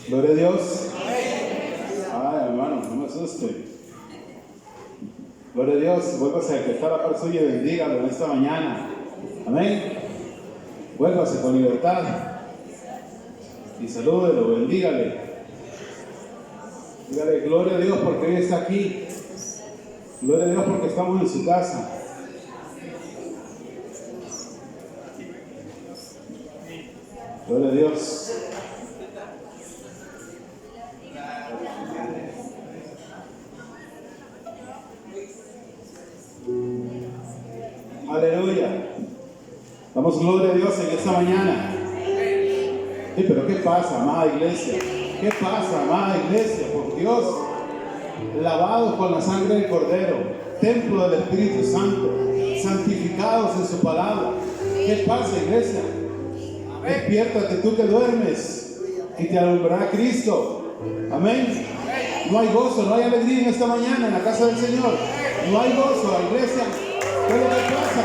Gloria a Dios. Ay, hermano, no me asuste. Gloria a Dios. Vuélvase a que está la par suya y bendígalo en esta mañana. Amén. Vuélvase con libertad y salúdelo, bendígale. Dígale gloria a Dios porque hoy está aquí. Gloria a Dios porque estamos en su casa. Gloria a Dios. Aleluya. Damos gloria a Dios en esta mañana. Sí, pero ¿qué pasa, amada iglesia? ¿Qué pasa, amada iglesia? Por Dios, lavados con la sangre del Cordero, templo del Espíritu Santo, santificados en su palabra. ¿Qué pasa, iglesia? Despiértate tú que duermes y te alumbrará Cristo. Amén. No hay gozo, no hay alegría en esta mañana en la casa del Señor. No hay gozo, iglesia. ¿Qué es lo que pasa?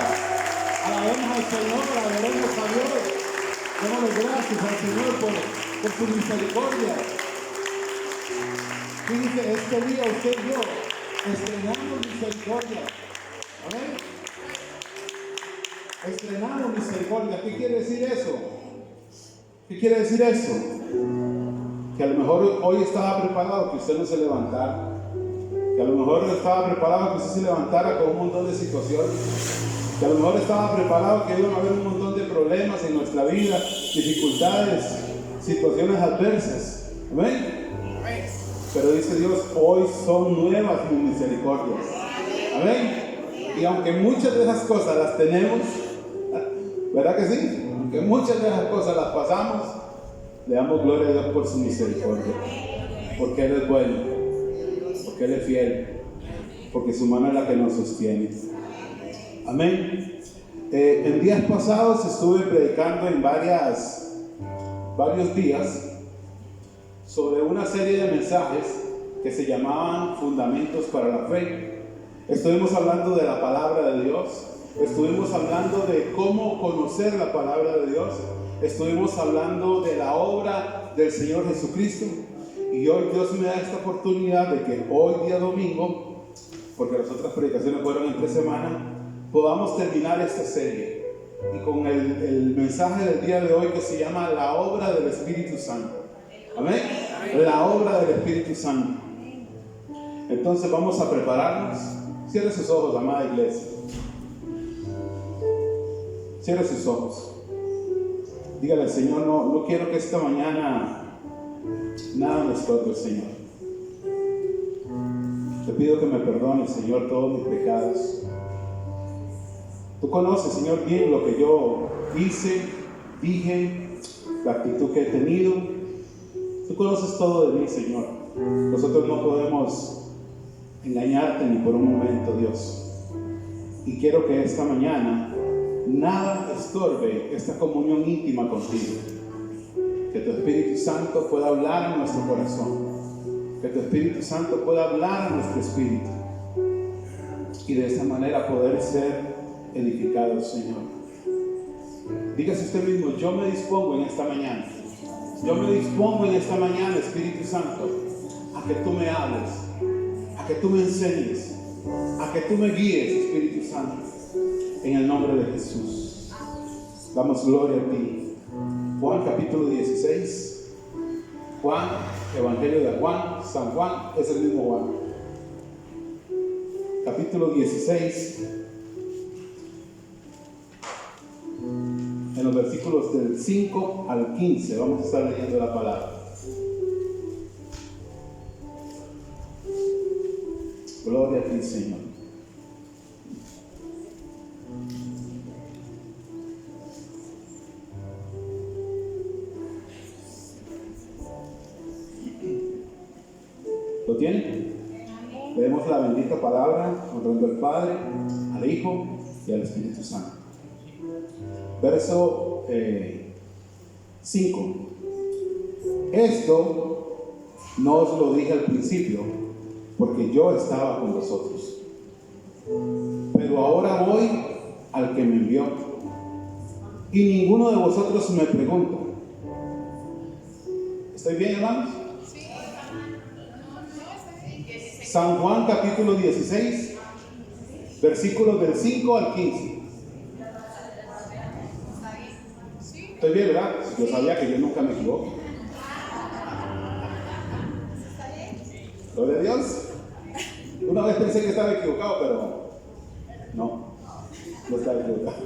Alabemos al Señor, adoremos a Dios. Démosle gracias al Señor por su misericordia. Fíjense, este día usted y yo estrenamos misericordia. Amén. Estrenamos misericordia. ¿Qué quiere decir eso? ¿Qué quiere decir eso? Que a lo mejor hoy estaba preparado que usted no se levantara. Que a lo mejor estaba preparado que usted se levantara con un montón de situaciones. Que a lo mejor estaba preparado que iban a haber un montón de problemas en nuestra vida, dificultades, situaciones adversas. Amén. Pero dice Dios, hoy son nuevas mis misericordias. Amén. Y aunque muchas de esas cosas las tenemos, ¿verdad que sí? Aunque muchas de esas cosas las pasamos, le damos gloria a Dios por su misericordia. Porque Él es bueno, porque Él es fiel, porque su mano es la que nos sostiene. Amén. En días pasados estuve predicando en varios días sobre una serie de mensajes que se llamaban Fundamentos para la Fe. Estuvimos hablando de la palabra de Dios, estuvimos hablando de cómo conocer la palabra de Dios, estuvimos hablando de la obra del Señor Jesucristo, y hoy Dios me da esta oportunidad de que hoy día domingo, porque las otras predicaciones fueron entre semana, podamos terminar esta serie y con el mensaje del día de hoy que se llama la obra del Espíritu Santo. Amén. La obra del Espíritu Santo. Entonces vamos a prepararnos. Cierre sus ojos, amada iglesia. Cierre sus ojos. Dígale al Señor, no quiero que esta mañana nada nos toque, Señor. Te pido que me perdones, Señor, todos mis pecados. Tú conoces, Señor, bien lo que yo hice, dije, la actitud que he tenido. Tú conoces todo de mí, Señor. Nosotros no podemos engañarte ni por un momento, Dios. Y quiero que esta mañana nada estorbe esta comunión íntima contigo. Que tu Espíritu Santo pueda hablar a nuestro corazón. Que tu Espíritu Santo pueda hablar a nuestro espíritu. Y de esa manera poder ser edificados, Señor. Dígase usted mismo, yo me dispongo en esta mañana. Yo me dispongo en esta mañana, Espíritu Santo, a que tú me hables, a que tú me enseñes, a que tú me guíes, Espíritu Santo, en el nombre de Jesús. Damos gloria a ti. Juan capítulo 16. Juan, Evangelio de Juan, San Juan, es el mismo Juan. Capítulo 16. En los versículos del 5 al 15 vamos a estar leyendo la palabra. Gloria a ti, Señor. ¿Lo tienen? Leemos la bendita palabra, honrando al Padre, al Hijo y al Espíritu Santo. Verso 5. Esto no os lo dije al principio, porque yo estaba con vosotros. Pero ahora voy al que me envió. Y ninguno de vosotros me pregunta, ¿Estoy bien, hermanos? San Juan capítulo 16, versículos del 5 al 15. Estoy bien, ¿verdad? Yo sabía que yo nunca me equivoco. Gloria a Dios. Una vez pensé que estaba equivocado, pero no estaba equivocado.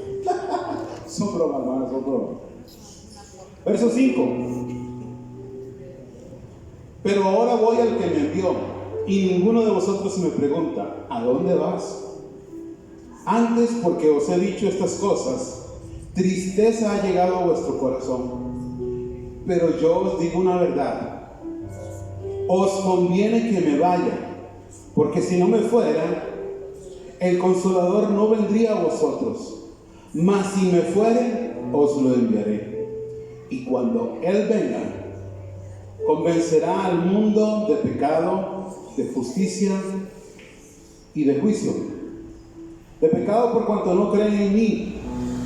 Son bromas, hermanos, son bromas. Verso 5. Pero ahora voy al que me envió, y ninguno de vosotros me pregunta, ¿a dónde vas? Antes, porque os he dicho estas cosas, tristeza ha llegado a vuestro corazón. Pero yo os digo una verdad: os conviene que me vaya, porque si no me fuera, el Consolador no vendría a vosotros. Mas si me fuere, os lo enviaré. Y cuando Él venga, convencerá al mundo de pecado, de justicia y de juicio. De pecado por cuanto no creen en mí,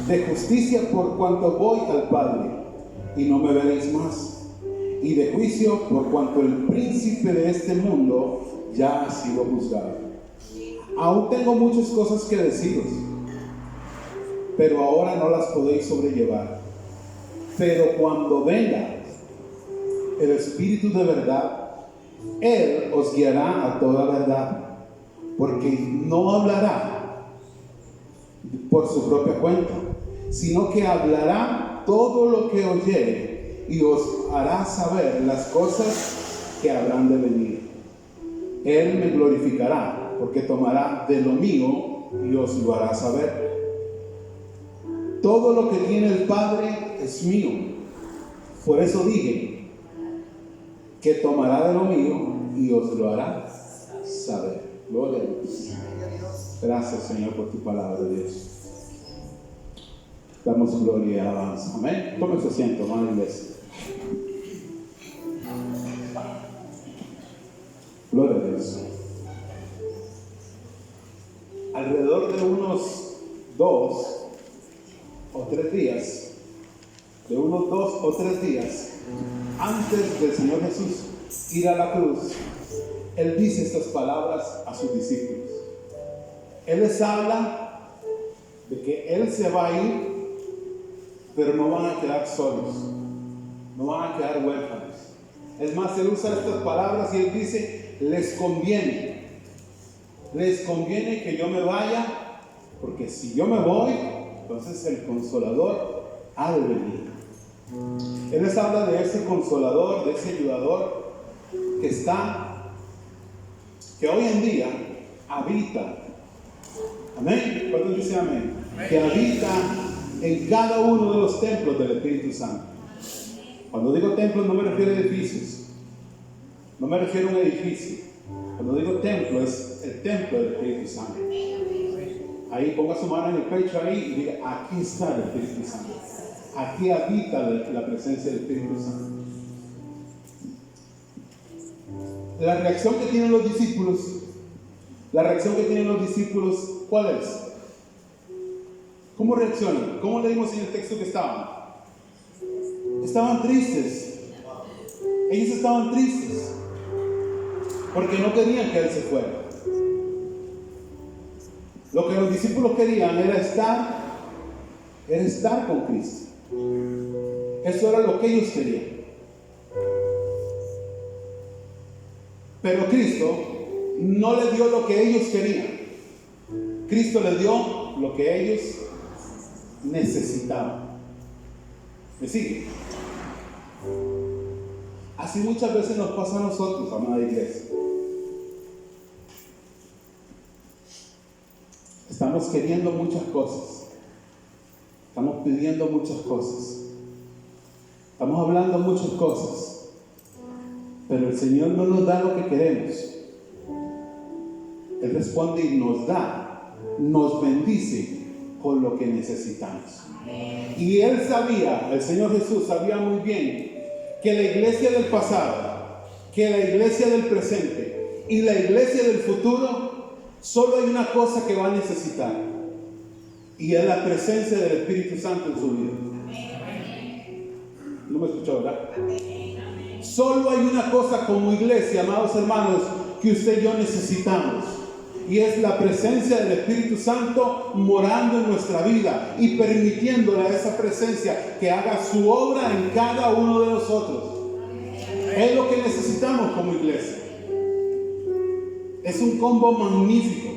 de justicia por cuanto voy al Padre y no me veréis más, y de juicio por cuanto el príncipe de este mundo ya ha sido juzgado. Aún tengo muchas cosas que deciros, pero ahora no las podéis sobrellevar. Pero cuando venga el Espíritu de verdad, Él os guiará a toda verdad, porque no hablará por su propia cuenta, sino que hablará todo lo que oyere y os hará saber las cosas que habrán de venir. Él me glorificará, porque tomará de lo mío y os lo hará saber. Todo lo que tiene el Padre es mío. Por eso dije que tomará de lo mío y os lo hará saber. Gloria a Dios. Gracias, Señor, por tu palabra, Dios. Damos gloria y alabanza. Amén. Tome su asiento, hermano iglesia. Gloria a Dios. Alrededor de unos 2 o 3 días, antes del Señor Jesús ir a la cruz, Él dice estas palabras a sus discípulos. Él les habla de que Él se va a ir, pero no van a quedar solos, no van a quedar huérfanos. Es más, Él usa estas palabras y Él dice: les conviene que yo me vaya, porque si yo me voy, entonces el Consolador ha de venir. Él les habla de ese Consolador, de ese ayudador que hoy en día habita. Amén. ¿Cuántos dicen amén? Que habita en cada uno de los templos del Espíritu Santo. Cuando digo templos no me refiero a edificios, no me refiero a un edificio. Cuando digo templo es el templo del Espíritu Santo. Ahí ponga su mano en el pecho ahí y diga: aquí está el Espíritu Santo. Aquí habita la presencia del Espíritu Santo. La reacción que tienen los discípulos, ¿cuál es? ¿Cómo reaccionan? ¿Cómo leímos en el texto que estaban? Estaban tristes. Ellos estaban tristes porque no querían que Él se fuera. Lo que los discípulos querían era estar con Cristo. Eso era lo que ellos querían. Pero Cristo no les dio lo que ellos querían. Cristo les dio lo que ellos necesitaban. ¿Me sigue? Así muchas veces nos pasa a nosotros, amada iglesia. Estamos queriendo muchas cosas. Estamos pidiendo muchas cosas. Estamos hablando muchas cosas. Pero el Señor no nos da lo que queremos. Él responde y nos da, nos bendice con lo que necesitamos. Y Él sabía, el Señor Jesús sabía muy bien que la iglesia del pasado, que la iglesia del presente y la iglesia del futuro, solo hay una cosa que va a necesitar, y es la presencia del Espíritu Santo en su vida. ¿No me escuchó, verdad? Solo hay una cosa como iglesia, amados hermanos, que usted y yo necesitamos. Y es la presencia del Espíritu Santo morando en nuestra vida y permitiéndole a esa presencia que haga su obra en cada uno de nosotros. Es lo que necesitamos como iglesia. Es un combo magnífico.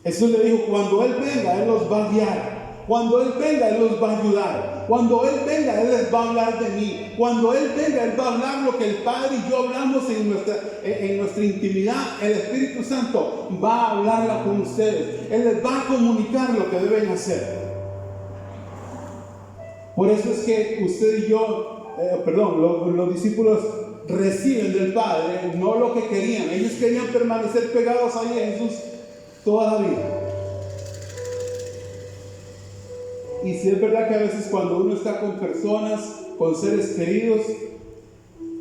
Jesús le dijo, cuando Él venga, Él los va a guiar. Cuando Él venga, Él los va a ayudar. Cuando Él venga, Él les va a hablar de mí. Cuando Él venga, Él va a hablar lo que el Padre y yo hablamos en nuestra intimidad. El Espíritu Santo va a hablarla con ustedes. Él les va a comunicar lo que deben hacer. Por eso es que usted y yo, los discípulos reciben del Padre no lo que querían. Ellos querían permanecer pegados ahí a Jesús toda la vida. Y si es verdad que a veces cuando uno está con personas, con seres queridos,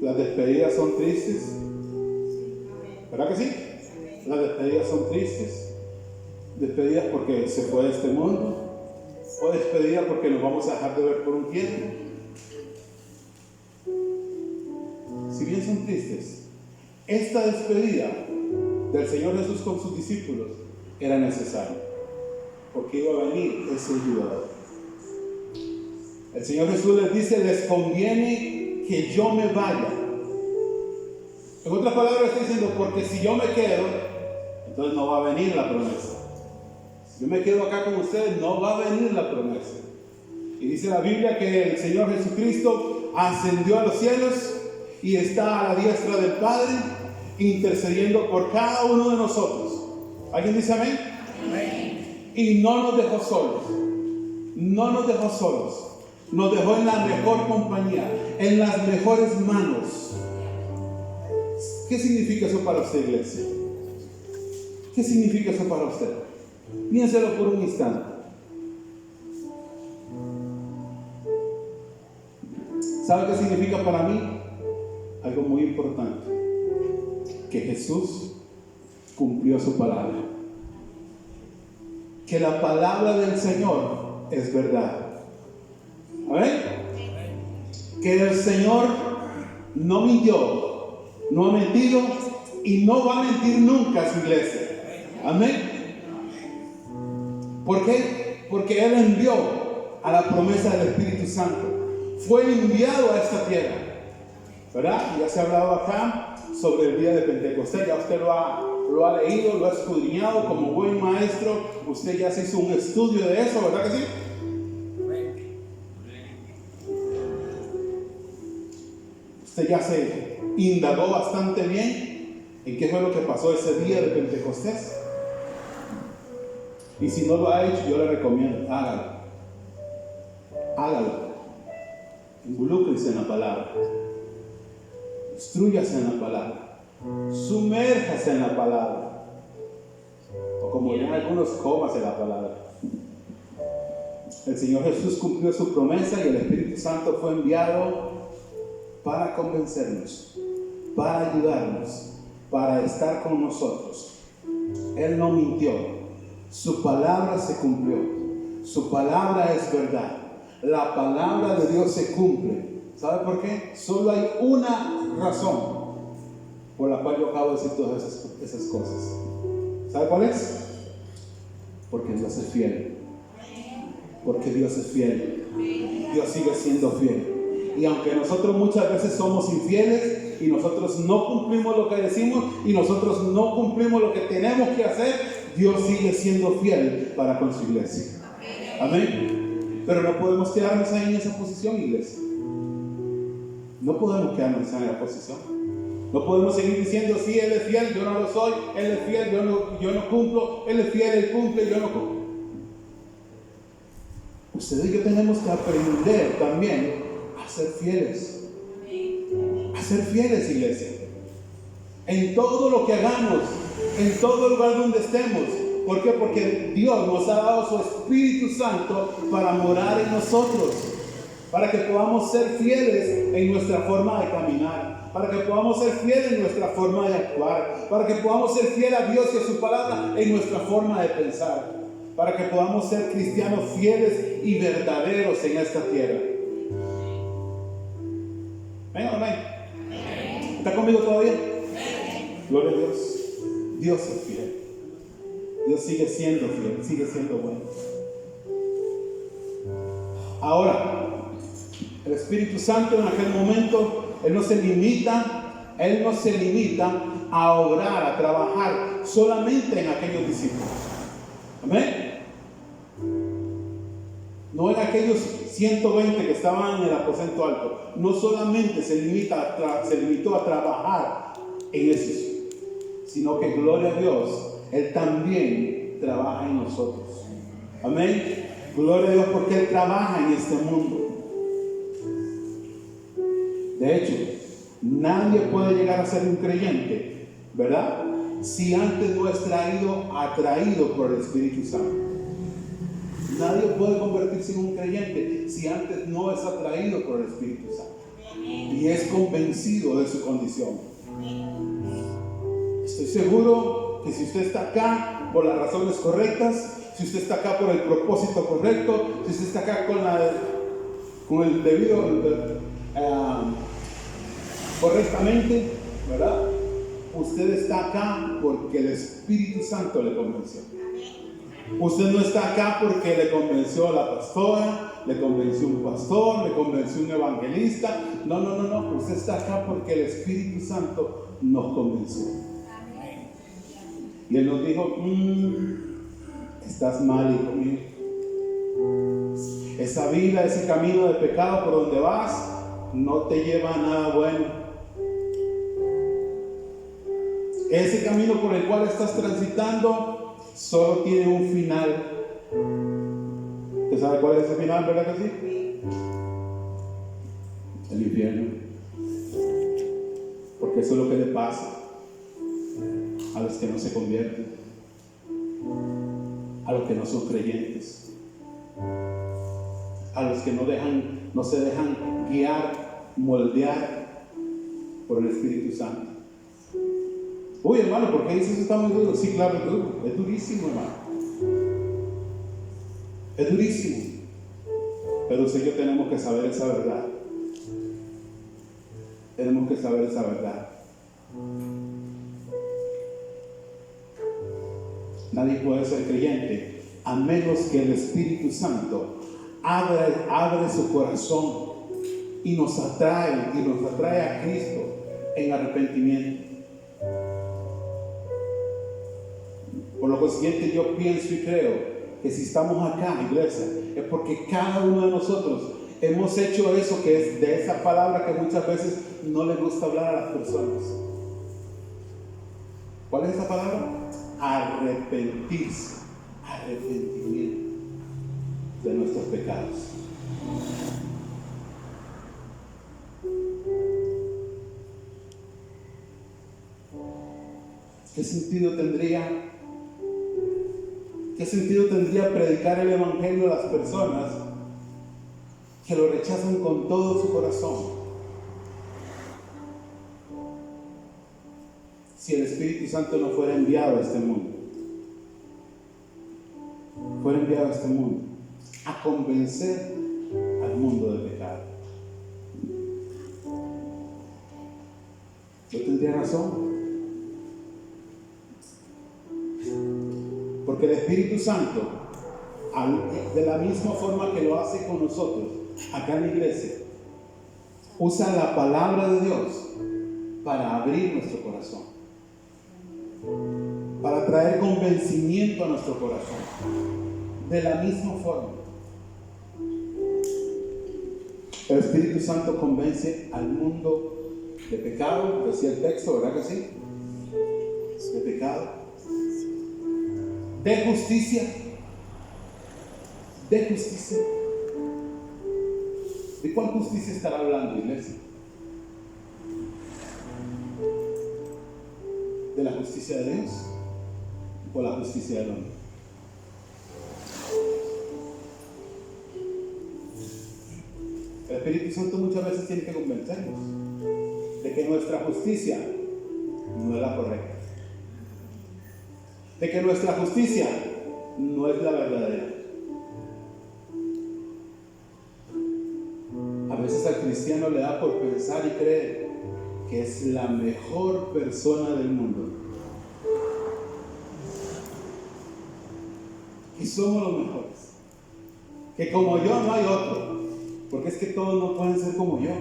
las despedidas son tristes. ¿Verdad que sí? Las despedidas son tristes. Despedidas porque se fue de este mundo, o despedidas porque nos vamos a dejar de ver por un tiempo. Si bien son tristes, esta despedida del Señor Jesús con sus discípulos era necesaria, porque iba a venir ese ayudador. El Señor Jesús les dice, les conviene que yo me vaya. En otras palabras está diciendo, porque si yo me quedo, entonces no va a venir la promesa. Si yo me quedo acá con ustedes, no va a venir la promesa. Y dice la Biblia que el Señor Jesucristo ascendió a los cielos y está a la diestra del Padre, intercediendo por cada uno de nosotros. ¿Alguien dice amén? Amén. Y no nos dejó solos. No nos dejó solos. Nos dejó en la mejor compañía, en las mejores manos. ¿Qué significa eso para usted, iglesia? ¿Qué significa eso para usted? Piénselo por un instante. ¿Sabe qué significa para mí? Algo muy importante. Que Jesús cumplió su palabra. Que la palabra del Señor es verdad. ¿Amén? Que el Señor no mintió, no ha mentido y no va a mentir nunca a su iglesia. Amén. ¿Por qué? Porque Él envió a la promesa del Espíritu Santo. Fue enviado a esta tierra, ¿verdad? Ya se ha hablado acá sobre el día de Pentecostés. Ya usted lo ha leído, lo ha escudriñado como buen maestro. Usted ya se hizo un estudio de eso, ¿verdad que sí? Usted ya se indagó bastante bien en qué fue lo que pasó ese día de Pentecostés. Y si no lo ha hecho, yo le recomiendo, hágalo. Hágalo. Involúcrese en la palabra. Instrúyase en la palabra. Sumérjase en la palabra. O como ven algunos, cómase la palabra. El Señor Jesús cumplió su promesa y el Espíritu Santo fue enviado para convencernos, para ayudarnos, para estar con nosotros. Él no mintió. Su palabra se cumplió. Su palabra es verdad. La palabra de Dios se cumple. ¿Sabe por qué? Solo hay una razón por la cual yo acabo de decir todas esas cosas. ¿Sabe cuál es? Porque Dios es fiel. Porque Dios es fiel. Dios sigue siendo fiel. Y aunque nosotros muchas veces somos infieles y nosotros no cumplimos lo que decimos y nosotros no cumplimos lo que tenemos que hacer, Dios sigue siendo fiel para con su iglesia. Amén. Pero no podemos quedarnos ahí en esa posición, iglesia. No podemos quedarnos en esa posición. No podemos seguir diciendo, sí, Él es fiel, yo no lo soy. Él es fiel, yo no cumplo. Él es fiel, Él cumple, yo no cumplo. Ustedes y yo tenemos que aprender también a ser fieles. A ser fieles, iglesia. En todo lo que hagamos, en todo lugar donde estemos. ¿Por qué? Porque Dios nos ha dado su Espíritu Santo para morar en nosotros. Para que podamos ser fieles en nuestra forma de caminar. Para que podamos ser fieles en nuestra forma de actuar. Para que podamos ser fieles a Dios y a su palabra en nuestra forma de pensar. Para que podamos ser cristianos fieles y verdaderos en esta tierra. Amén, amén. ¿Está conmigo todavía? Gloria a Dios. Dios es fiel. Dios sigue siendo fiel, sigue siendo bueno. Ahora, el Espíritu Santo en aquel momento, Él no se limita a obrar, a trabajar solamente en aquellos discípulos. Amén. No en aquellos 120 que estaban en el aposento alto. No solamente se limitó a trabajar en esos, sino que gloria a Dios, Él también trabaja en nosotros. Amén. Gloria a Dios porque Él trabaja en este mundo. De hecho, nadie puede llegar a ser un creyente, ¿verdad? Si antes no es atraído por el Espíritu Santo. Nadie puede convertirse en un creyente si antes no es atraído por el Espíritu Santo y es convencido de su condición. Estoy seguro que si usted está acá por las razones correctas, si usted está acá por el propósito correcto, si usted está acá con el debido correctamente, ¿verdad? Usted está acá porque el Espíritu Santo le convenció. Usted no está acá porque le convenció a la pastora, le convenció un pastor, le convenció un evangelista. No. Usted está acá porque el Espíritu Santo nos convenció. Y Él nos dijo, estás mal, hijo mío. Esa vida, ese camino de pecado por donde vas, no te lleva a nada bueno. Ese camino por el cual estás transitando solo tiene un final. ¿Usted sabe cuál es ese final, verdad que sí? El infierno. Porque eso es lo que le pasa a los que no se convierten, a los que no son creyentes, a los que no se dejan guiar, moldear por el Espíritu Santo. Uy, hermano, ¿por qué dices eso está muy duro? Sí, claro, es duro. Es durísimo, hermano. Es durísimo. Pero usted y yo tenemos que saber esa verdad. Tenemos que saber esa verdad. Nadie puede ser creyente a menos que el Espíritu Santo abre su corazón y nos atrae a Cristo en arrepentimiento. Por lo consiguiente, yo pienso y creo que si estamos acá, iglesia, es porque cada uno de nosotros hemos hecho eso que es de esa palabra que muchas veces no le gusta hablar a las personas. ¿Cuál es esa palabra? Arrepentirse, arrepentimiento de nuestros pecados. ¿Qué sentido tendría predicar el Evangelio a las personas que lo rechazan con todo su corazón si el Espíritu Santo no fuera enviado a este mundo? Fuera enviado a este mundo a convencer al mundo de pecado. Yo tendría razón. Porque el Espíritu Santo, de la misma forma que lo hace con nosotros, acá en la iglesia, usa la palabra de Dios para abrir nuestro corazón, para traer convencimiento a nuestro corazón. De la misma forma, el Espíritu Santo convence al mundo de pecado, decía el texto, ¿verdad que sí? De pecado, de justicia. ¿De cuál justicia estará hablando, iglesia? ¿De la justicia de Dios o la justicia del hombre? El Espíritu Santo muchas veces tiene que convencernos de que nuestra justicia no es la correcta, de que nuestra justicia no es la verdadera. A veces al cristiano le da por pensar y creer que es la mejor persona del mundo. Que somos los mejores. Que como yo no hay otro. Porque es que todos no pueden ser como yo.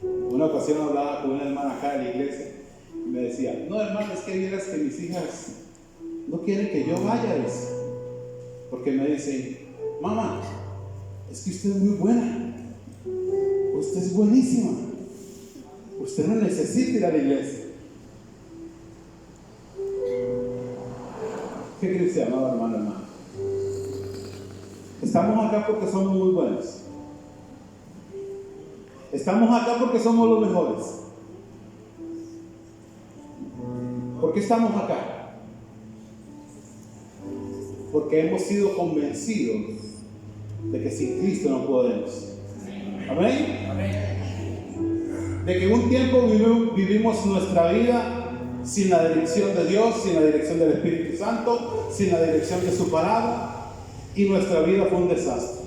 Una ocasión hablaba con una hermana acá de la iglesia y me decía: no, hermano, es que vieras que mis hijas no quieren que yo vaya, dice. Porque me dicen: mamá, es que usted es muy buena, usted es buenísima, usted no necesita ir a la iglesia. ¿Qué cristiano, hermano? Estamos acá porque somos muy buenos. Estamos acá porque somos los mejores. ¿Por qué estamos acá? Porque hemos sido convencidos de que sin Cristo no podemos. ¿Amén? Amén. De que un tiempo vivimos nuestra vida sin la dirección de Dios, sin la dirección del Espíritu Santo, sin la dirección de su palabra, y nuestra vida fue un desastre.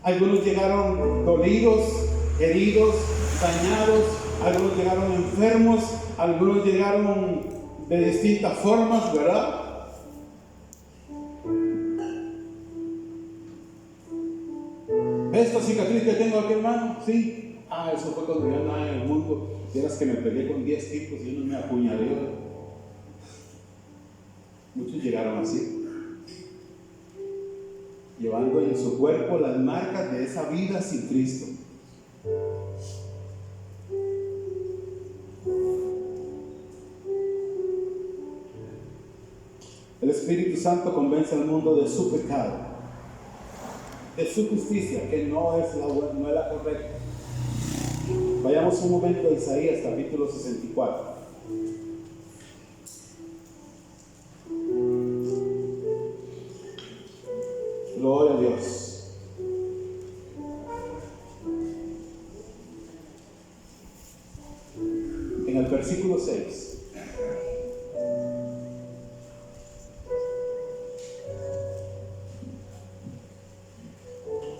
Algunos llegaron dolidos, heridos, dañados, algunos llegaron enfermos, algunos llegaron de distintas formas, ¿verdad? ¿Ves esta cicatriz que tengo aquí, hermano? Sí. Eso fue cuando yo andaba en el mundo. Vieras que me peleé con 10 tipos y uno me apuñaló. Muchos llegaron así, llevando en su cuerpo las marcas de esa vida sin Cristo. El Espíritu Santo convence al mundo de su pecado, de su justicia, que no es la correcta. Vayamos un momento a Isaías capítulo 64. Gloria a Dios. En el versículo 6.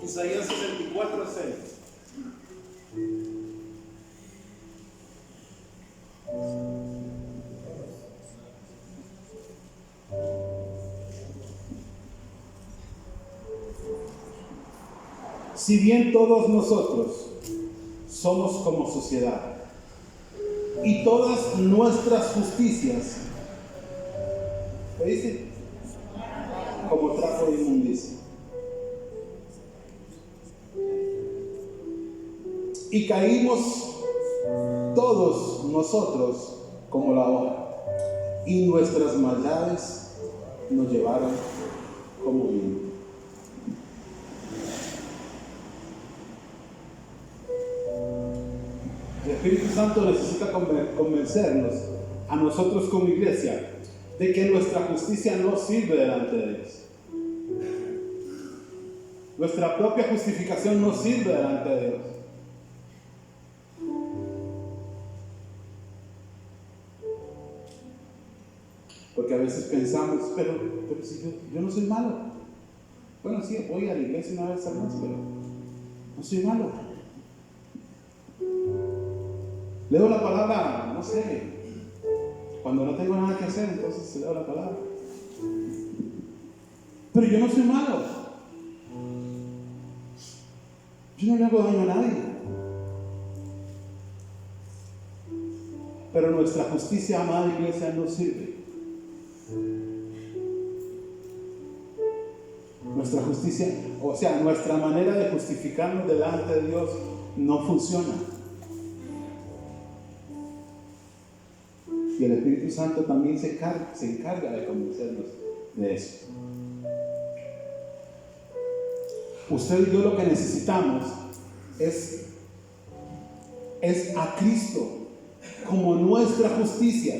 Isaías 64, 6. Si bien todos nosotros somos como sociedad y todas nuestras justicias, ¿qué dice? Como trapo de inmundicia. Y caímos todos nosotros como la hoja, y nuestras maldades nos llevaron como viento. El Espíritu Santo necesita convencernos a nosotros como iglesia de que nuestra justicia no sirve delante de Dios. Nuestra propia justificación no sirve delante de Dios. Porque a veces pensamos, pero si yo no soy malo. Bueno, sí, voy a la iglesia una vez al mes, pero no soy malo. Leo la palabra, no sé, cuando no tengo nada que hacer, entonces leo la palabra. Pero yo no soy malo. Yo no le hago daño a nadie. Pero nuestra justicia, amada iglesia, no sirve. Nuestra justicia, o sea, nuestra manera de justificarnos delante de Dios no funciona. Y el Espíritu Santo también se encarga de convencernos de eso. Usted y yo lo que necesitamos es a Cristo como nuestra justicia.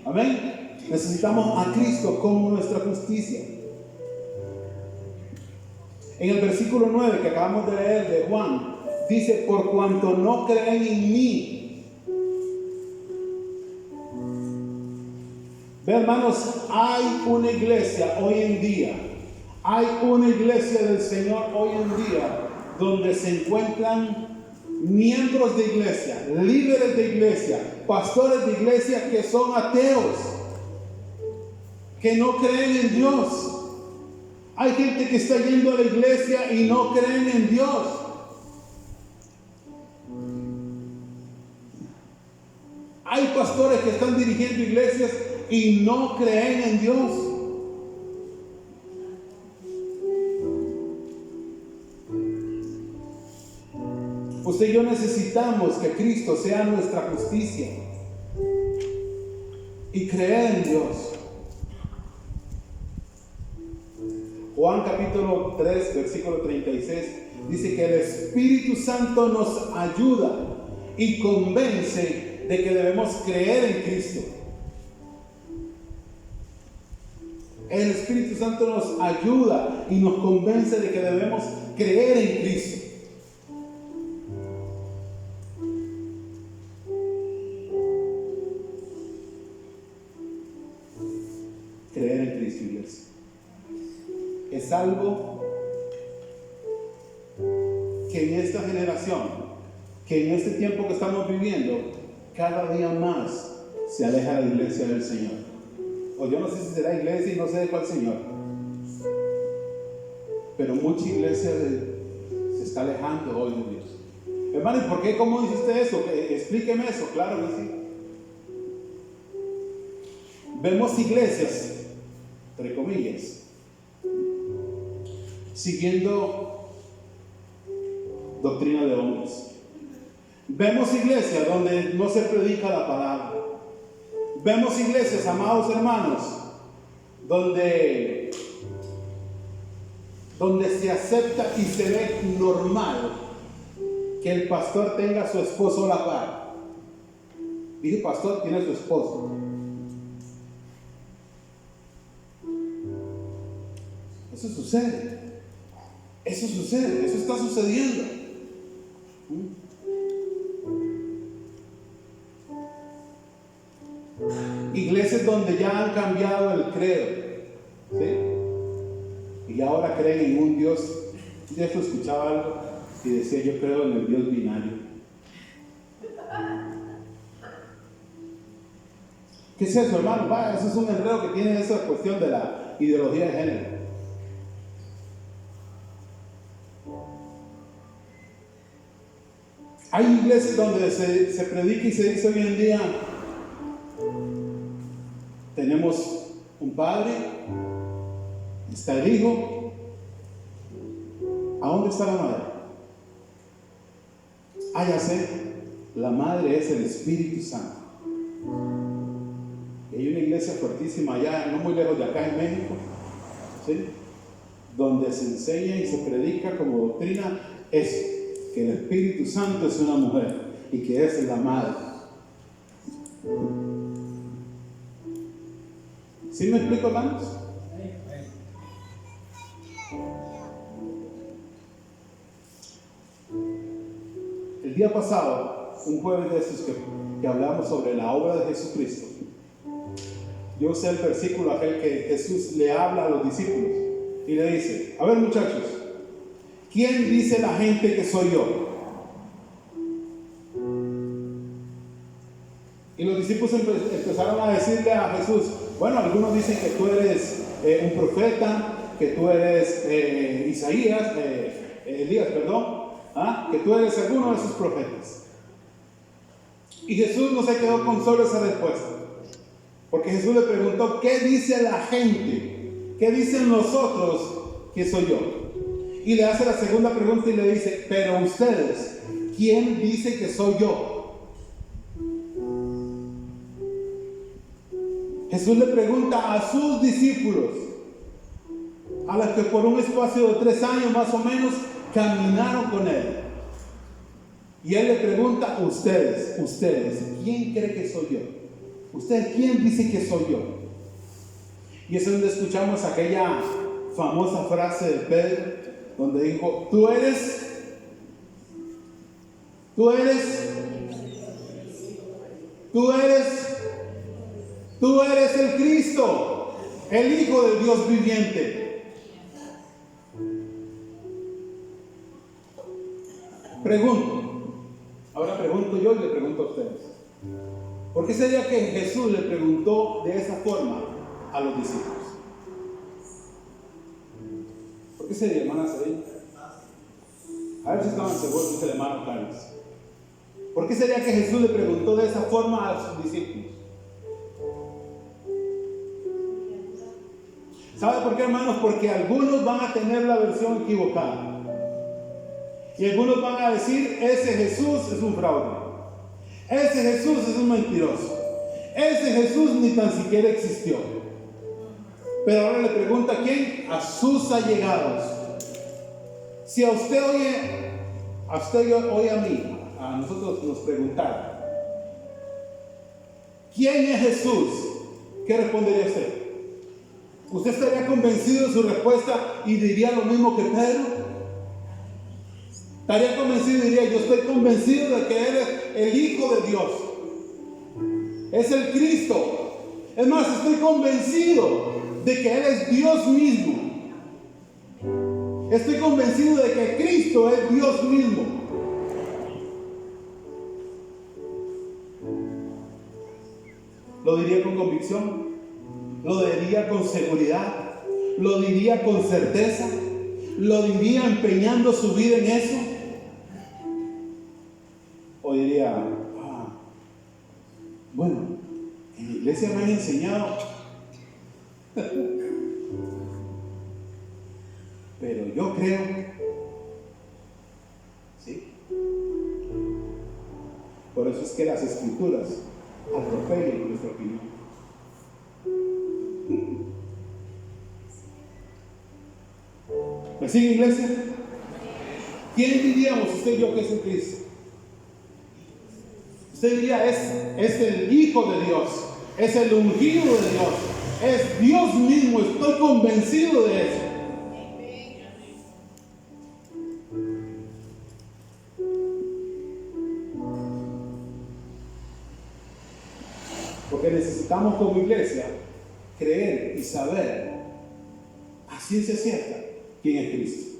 Amén. Necesitamos a Cristo como nuestra justicia. En el versículo 9 que acabamos de leer de Juan, dice: por cuanto no creen en mí. Ve, hermanos, hay una iglesia hoy en día, Hay una iglesia del Señor hoy en día donde se encuentran miembros de iglesia, líderes de iglesia, pastores de iglesia que son ateos, que no creen en Dios. Hay gente que está yendo a la iglesia y no creen en Dios. Hay pastores que están dirigiendo iglesias y no creen en Dios. Usted y yo necesitamos que Cristo sea nuestra justicia y creer en Dios. Juan capítulo 3, versículo 36 dice que el Espíritu Santo nos ayuda y convence de que debemos creer en Cristo. El Espíritu Santo nos ayuda y nos convence de que debemos creer en Cristo. Creer en Cristo, iglesia, es algo que en esta generación, que en este tiempo que estamos viviendo, cada día más se aleja la iglesia del Señor. O yo no sé si será iglesia y no sé de cuál Señor, pero mucha iglesia se está alejando hoy de Dios. Hermano, ¿y por qué? ¿Cómo dice usted eso? Explíqueme eso. Claro que sí. Vemos iglesias, entre comillas, siguiendo doctrina de hombres. Vemos iglesias donde no se predica la palabra. Vemos iglesias, amados hermanos, donde se acepta y se ve normal que el pastor tenga a su esposo a la par. Dije, pastor tiene a su esposo. Eso sucede. Eso sucede. Eso está sucediendo. Iglesias donde ya han cambiado el credo, ¿sí? Y ahora creen en un Dios. Yo escuchaba algo y decía, yo creo en el Dios binario. ¿Qué es eso, hermano? Eso es un enredo que tiene esa cuestión de la ideología de género. Hay iglesias donde se predica y se dice hoy en día, tenemos un padre, está el hijo. ¿A dónde está la madre? Ya sé, la madre es el Espíritu Santo. Y hay una iglesia fuertísima allá, no muy lejos de acá en México, ¿sí? Donde se enseña y se predica como doctrina eso, que el Espíritu Santo es una mujer y que es la madre. ¿Sí me explico, hermanos? El día pasado, un jueves de esos que hablamos sobre la obra de Jesucristo, yo usé el versículo aquel que Jesús le habla a los discípulos y le dice, a ver muchachos, ¿quién dice la gente que soy yo? Y los discípulos empezaron a decirle a Jesús, bueno, algunos dicen que tú eres un profeta, que tú eres Elías, que tú eres alguno de esos profetas. Y Jesús no se quedó con solo esa respuesta, porque Jesús le preguntó, ¿qué dice la gente? ¿Qué dicen los otros que soy yo? Y le hace la segunda pregunta y le dice, pero ustedes, ¿quién dice que soy yo? Jesús le pregunta a sus discípulos, a los que por un espacio de 3 años más o menos caminaron con él. Y él le pregunta a ustedes, ¿quién cree que soy yo? ¿Ustedes quién dice que soy yo? Y es donde escuchamos aquella famosa frase de Pedro, donde dijo, tú eres el Cristo, el Hijo del Dios viviente. Pregunto, ahora pregunto yo y le pregunto a ustedes. ¿Por qué sería que Jesús le preguntó de esa forma a los discípulos? ¿Por qué sería, hermana Sabina? A ver si estaban seguros, dice el hermano Carlos. ¿Por qué sería que Jesús le preguntó de esa forma a sus discípulos? ¿Sabe por qué, hermanos? Porque algunos van a tener la versión equivocada. Y algunos van a decir, ese Jesús es un fraude. Ese Jesús es un mentiroso. Ese Jesús ni tan siquiera existió. Pero ahora le pregunta a quién, a sus allegados. Si a usted oye a mí, a nosotros nos preguntaran, ¿quién es Jesús? ¿Qué respondería usted? ¿Usted estaría convencido de su respuesta y diría lo mismo que Pedro? Estaría convencido y diría, yo estoy convencido de que Él es el Hijo de Dios. Es el Cristo. Es más, estoy convencido de que Él es Dios mismo. Estoy convencido de que Cristo es Dios mismo. ¿Lo diría con convicción? ¿Lo diría con seguridad? ¿Lo diría con certeza? ¿Lo diría empeñando su vida en eso? ¿O diría, bueno, en la iglesia me han enseñado, pero yo creo, ¿sí? Por eso es que las escrituras atropellan nuestra opinión. ¿Me sigue, iglesia? ¿Quién diríamos usted y yo que es el Cristo? Usted diría, es el Hijo de Dios, es el ungido de Dios, es Dios mismo, estoy convencido de eso. Porque necesitamos como iglesia creer y saber a ciencia cierta quién es Cristo.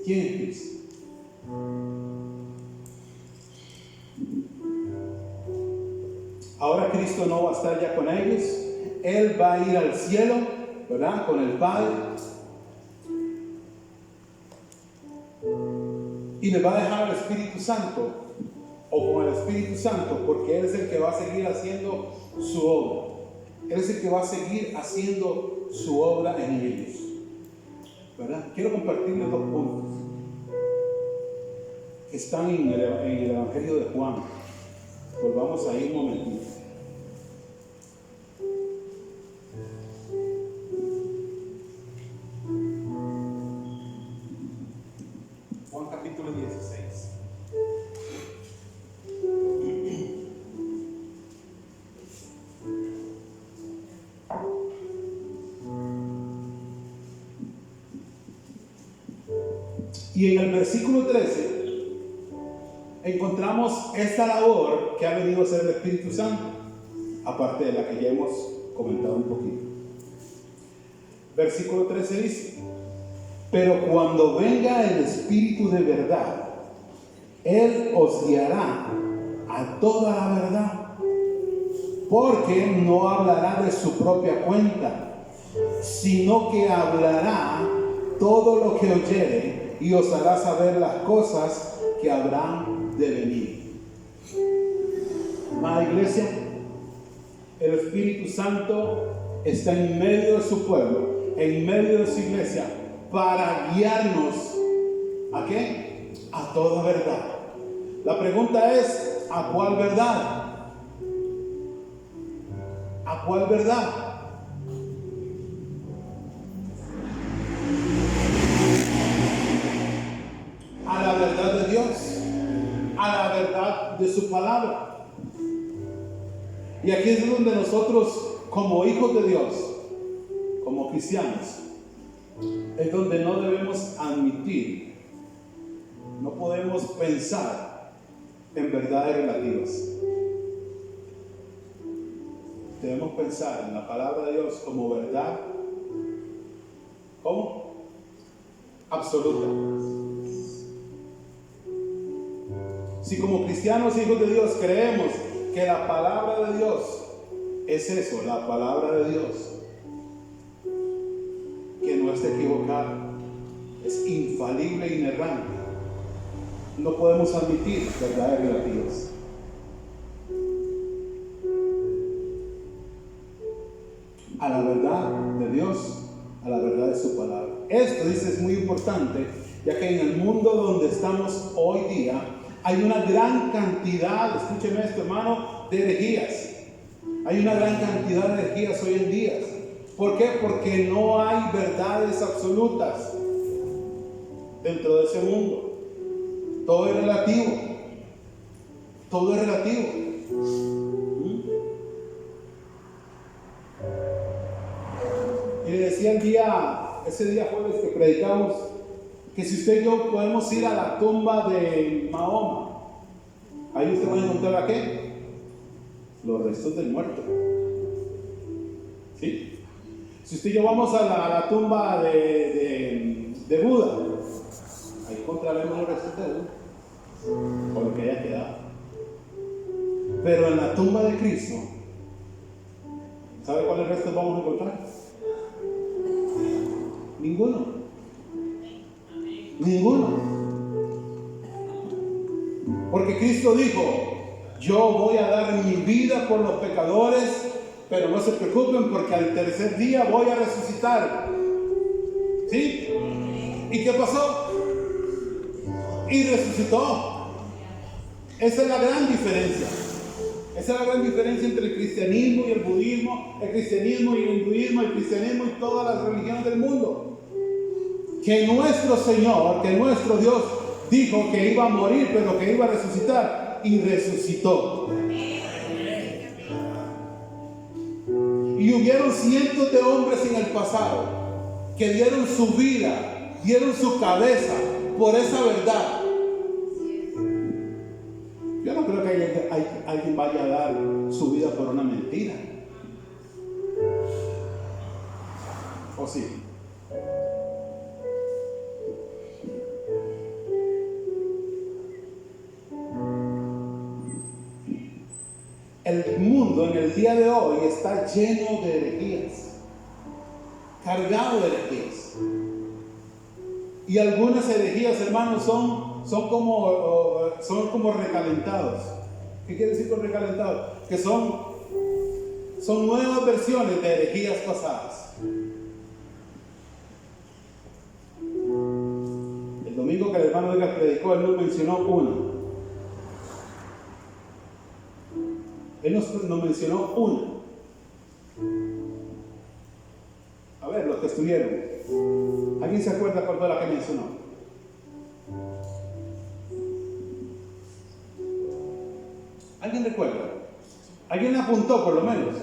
¿Quién es Cristo? Ahora Cristo no va a estar ya con ellos. Él va a ir al cielo, ¿verdad? Con el Padre. Y le va a dejar al Espíritu Santo, o con el Espíritu Santo, porque Él es el que va a seguir haciendo su obra. Él es el que va a seguir haciendo su obra en ellos, ¿verdad? Quiero compartirles 2 puntos que están en el Evangelio de Juan. Volvamos ahí un momentito. Juan capítulo 16. Y en el versículo 13 encontramos esta labor que ha venido a hacer el Espíritu Santo, aparte de la que ya hemos comentado un poquito. Versículo 13 dice, pero cuando venga el Espíritu de verdad, Él os guiará a toda la verdad, porque no hablará de su propia cuenta, sino que hablará todo lo que oyere y os hará saber las cosas que habrán de venir. Amada iglesia, el Espíritu Santo está en medio de su pueblo, en medio de su iglesia, para guiarnos ¿a qué? A toda verdad. La pregunta es, ¿a cuál verdad? ¿A cuál verdad? A la verdad de Dios, a la verdad de su palabra. Y aquí es donde nosotros, como hijos de Dios, como cristianos, es donde no debemos admitir, no podemos pensar en verdades relativas. Debemos pensar en la palabra de Dios como verdad, ¿cómo? Absoluta. Si como cristianos, hijos de Dios, creemos que la palabra de Dios es eso, la palabra de Dios, que no está equivocada, es infalible e inerrante, no podemos admitir verdades relativas. A la verdad de Dios, a la verdad de su palabra. Esto, dice, es muy importante, ya que en el mundo donde estamos hoy día hay una gran cantidad, escúcheme esto, hermano, de herejías. Hay una gran cantidad de herejías hoy en día. ¿Por qué? Porque no hay verdades absolutas dentro de ese mundo. Todo es relativo. Todo es relativo. Y le decía ese día jueves que predicamos, que si usted y yo podemos ir a la tumba de Mahoma, ahí usted va a encontrar ¿a qué? Los restos del muerto. ¿Sí? Si usted y yo vamos a la tumba de Buda, ahí encontraremos los restos de Buda, o lo que haya quedado. Pero en la tumba de Cristo, ¿sabe cuáles restos vamos a encontrar? Ninguno. Ninguno. Porque Cristo dijo: yo voy a dar mi vida por los pecadores, pero no se preocupen porque al tercer día voy a resucitar. ¿Sí? ¿Y qué pasó? Y resucitó. Esa es la gran diferencia. Esa es la gran diferencia entre el cristianismo y el budismo, el cristianismo y el hinduismo, el cristianismo y todas las religiones del mundo. Que nuestro Señor, que nuestro Dios dijo que iba a morir, pero que iba a resucitar, y resucitó. Y hubieron cientos de hombres en el pasado que dieron su vida, dieron su cabeza por esa verdad. Yo no creo que alguien vaya a dar su vida por una mentira. ¿O sí? El mundo en el día de hoy está lleno de herejías, cargado de herejías. Y algunas herejías, hermanos, son como recalentados. ¿Qué quiere decir con recalentados? Que son nuevas versiones de herejías pasadas. El domingo que el hermano Edgar predicó, él nos mencionó una. Él nos mencionó una. A ver, los que estuvieron. ¿Alguien se acuerda cuál fue la que mencionó? ¿Alguien recuerda? ¿Alguien apuntó por lo menos?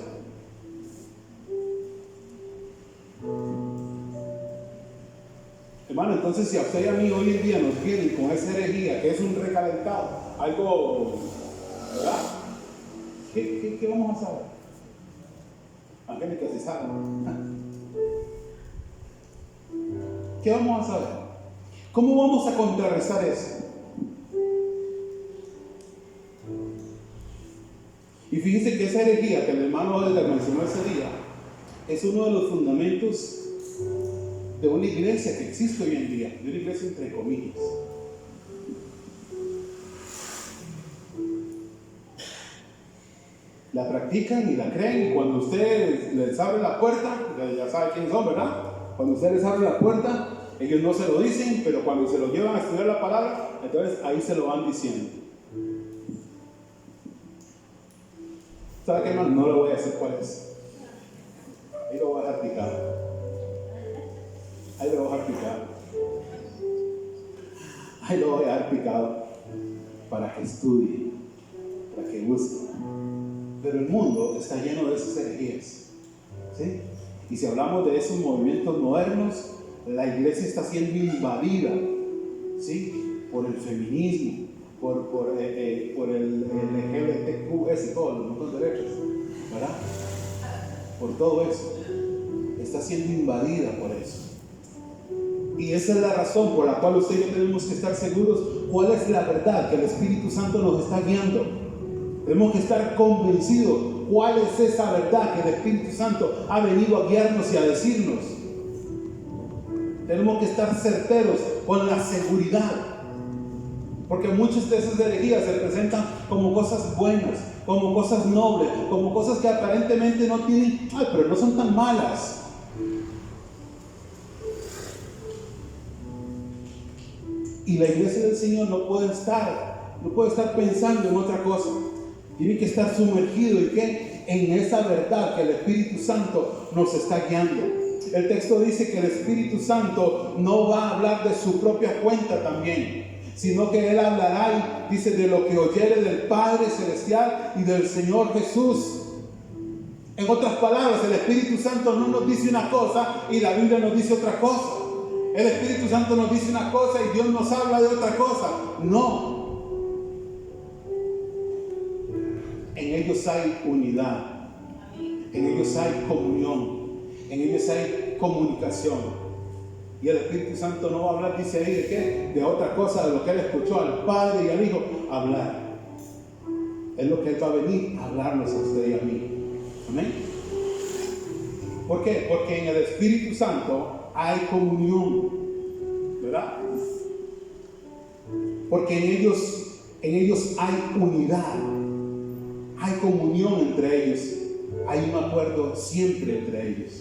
Hermano, entonces si a usted y a mí hoy en día nos vienen con esa herejía que es un recalentado, algo, ¿verdad? ¿Qué vamos a saber? Angélica, si sabe. ¿Qué vamos a saber? ¿Cómo vamos a contrarrestar eso? Y fíjense que esa herejía que el hermano Edgar mencionó ese día es uno de los fundamentos de una iglesia que existe hoy en día, de una iglesia entre comillas. La practican y la creen, y cuando usted les abre la puerta, ya sabe quiénes son, ¿verdad? Cuando usted les abre la puerta, ellos no se lo dicen, pero cuando se lo llevan a estudiar la palabra, entonces ahí se lo van diciendo. ¿Sabe qué, hermano? No le voy a decir cuál es. Ahí lo voy a dejar picado. Ahí lo voy a dejar picado. Ahí lo voy a dejar picado para que estudie, para que busque. Pero el mundo está lleno de esas herejías, ¿sí? Y si hablamos de esos movimientos modernos, la iglesia está siendo invadida, ¿sí? Por el feminismo, por el LGBTQ, todos los derechos, ¿verdad? Por todo eso. Está siendo invadida por eso. Y esa es la razón por la cual usted y yo tenemos que estar seguros cuál es la verdad que el Espíritu Santo nos está guiando. Tenemos que estar convencidos cuál es esa verdad que el Espíritu Santo ha venido a guiarnos y a decirnos. Tenemos que estar certeros con la seguridad. Porque muchas de esas herejías se presentan como cosas buenas, como cosas nobles, como cosas que aparentemente no tienen, pero no son tan malas. Y la iglesia del Señor no puede estar pensando en otra cosa. Tiene que estar sumergido ¿en qué? En esa verdad que el Espíritu Santo nos está guiando. El texto dice que el Espíritu Santo no va a hablar de su propia cuenta también, sino que Él hablará, y dice, de lo que oyere del Padre Celestial y del Señor Jesús. En otras palabras, el Espíritu Santo no nos dice una cosa y la Biblia nos dice otra cosa. El Espíritu Santo nos dice una cosa y Dios nos habla de otra cosa. No. En ellos hay unidad. En ellos hay comunión. En ellos hay comunicación. Y el Espíritu Santo no va a hablar, dice ahí, ¿de qué? De otra cosa, de lo que Él escuchó al Padre y al Hijo hablar. Es lo que Él va a venir a hablarnos a usted y a mí. Amén. ¿Por qué? Porque en el Espíritu Santo hay comunión, ¿verdad? Porque en ellos hay unidad, hay comunión entre ellos, hay un acuerdo siempre entre ellos.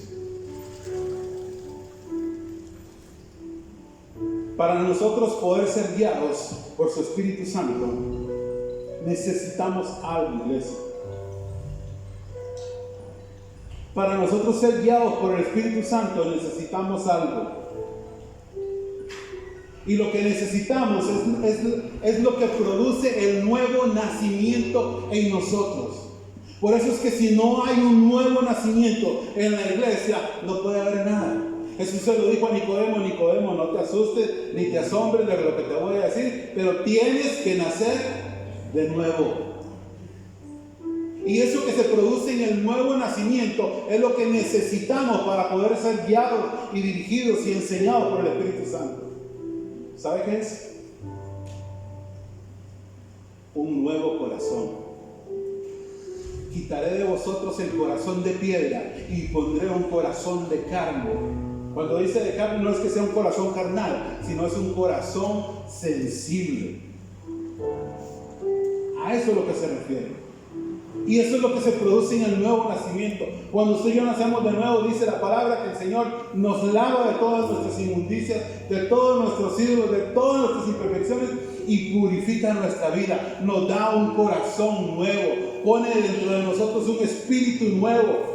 Para nosotros poder ser guiados por su Espíritu Santo, necesitamos algo, iglesia. Para nosotros ser guiados por el Espíritu Santo necesitamos algo. Y lo que necesitamos es lo que produce el nuevo nacimiento en nosotros. Por eso es que si no hay un nuevo nacimiento en la iglesia, no puede haber nada. Jesús se lo dijo a Nicodemo: Nicodemo, no te asustes ni te asombres de lo que te voy a decir, pero tienes que nacer de nuevo. Y eso que se produce en el nuevo nacimiento es lo que necesitamos para poder ser guiados y dirigidos y enseñados por el Espíritu Santo. ¿Sabe qué es? Un nuevo corazón. Quitaré de vosotros el corazón de piedra y pondré un corazón de carne. Cuando dice de carne, no es que sea un corazón carnal, sino es un corazón sensible. A eso es lo que se refiere. Y eso es lo que se produce en el nuevo nacimiento. Cuando usted y yo nacemos de nuevo, dice la palabra que el Señor nos lava de todas nuestras inmundicias, de todos nuestros ídolos, de todas nuestras imperfecciones, y purifica nuestra vida. Nos da un corazón nuevo, pone dentro de nosotros un espíritu nuevo,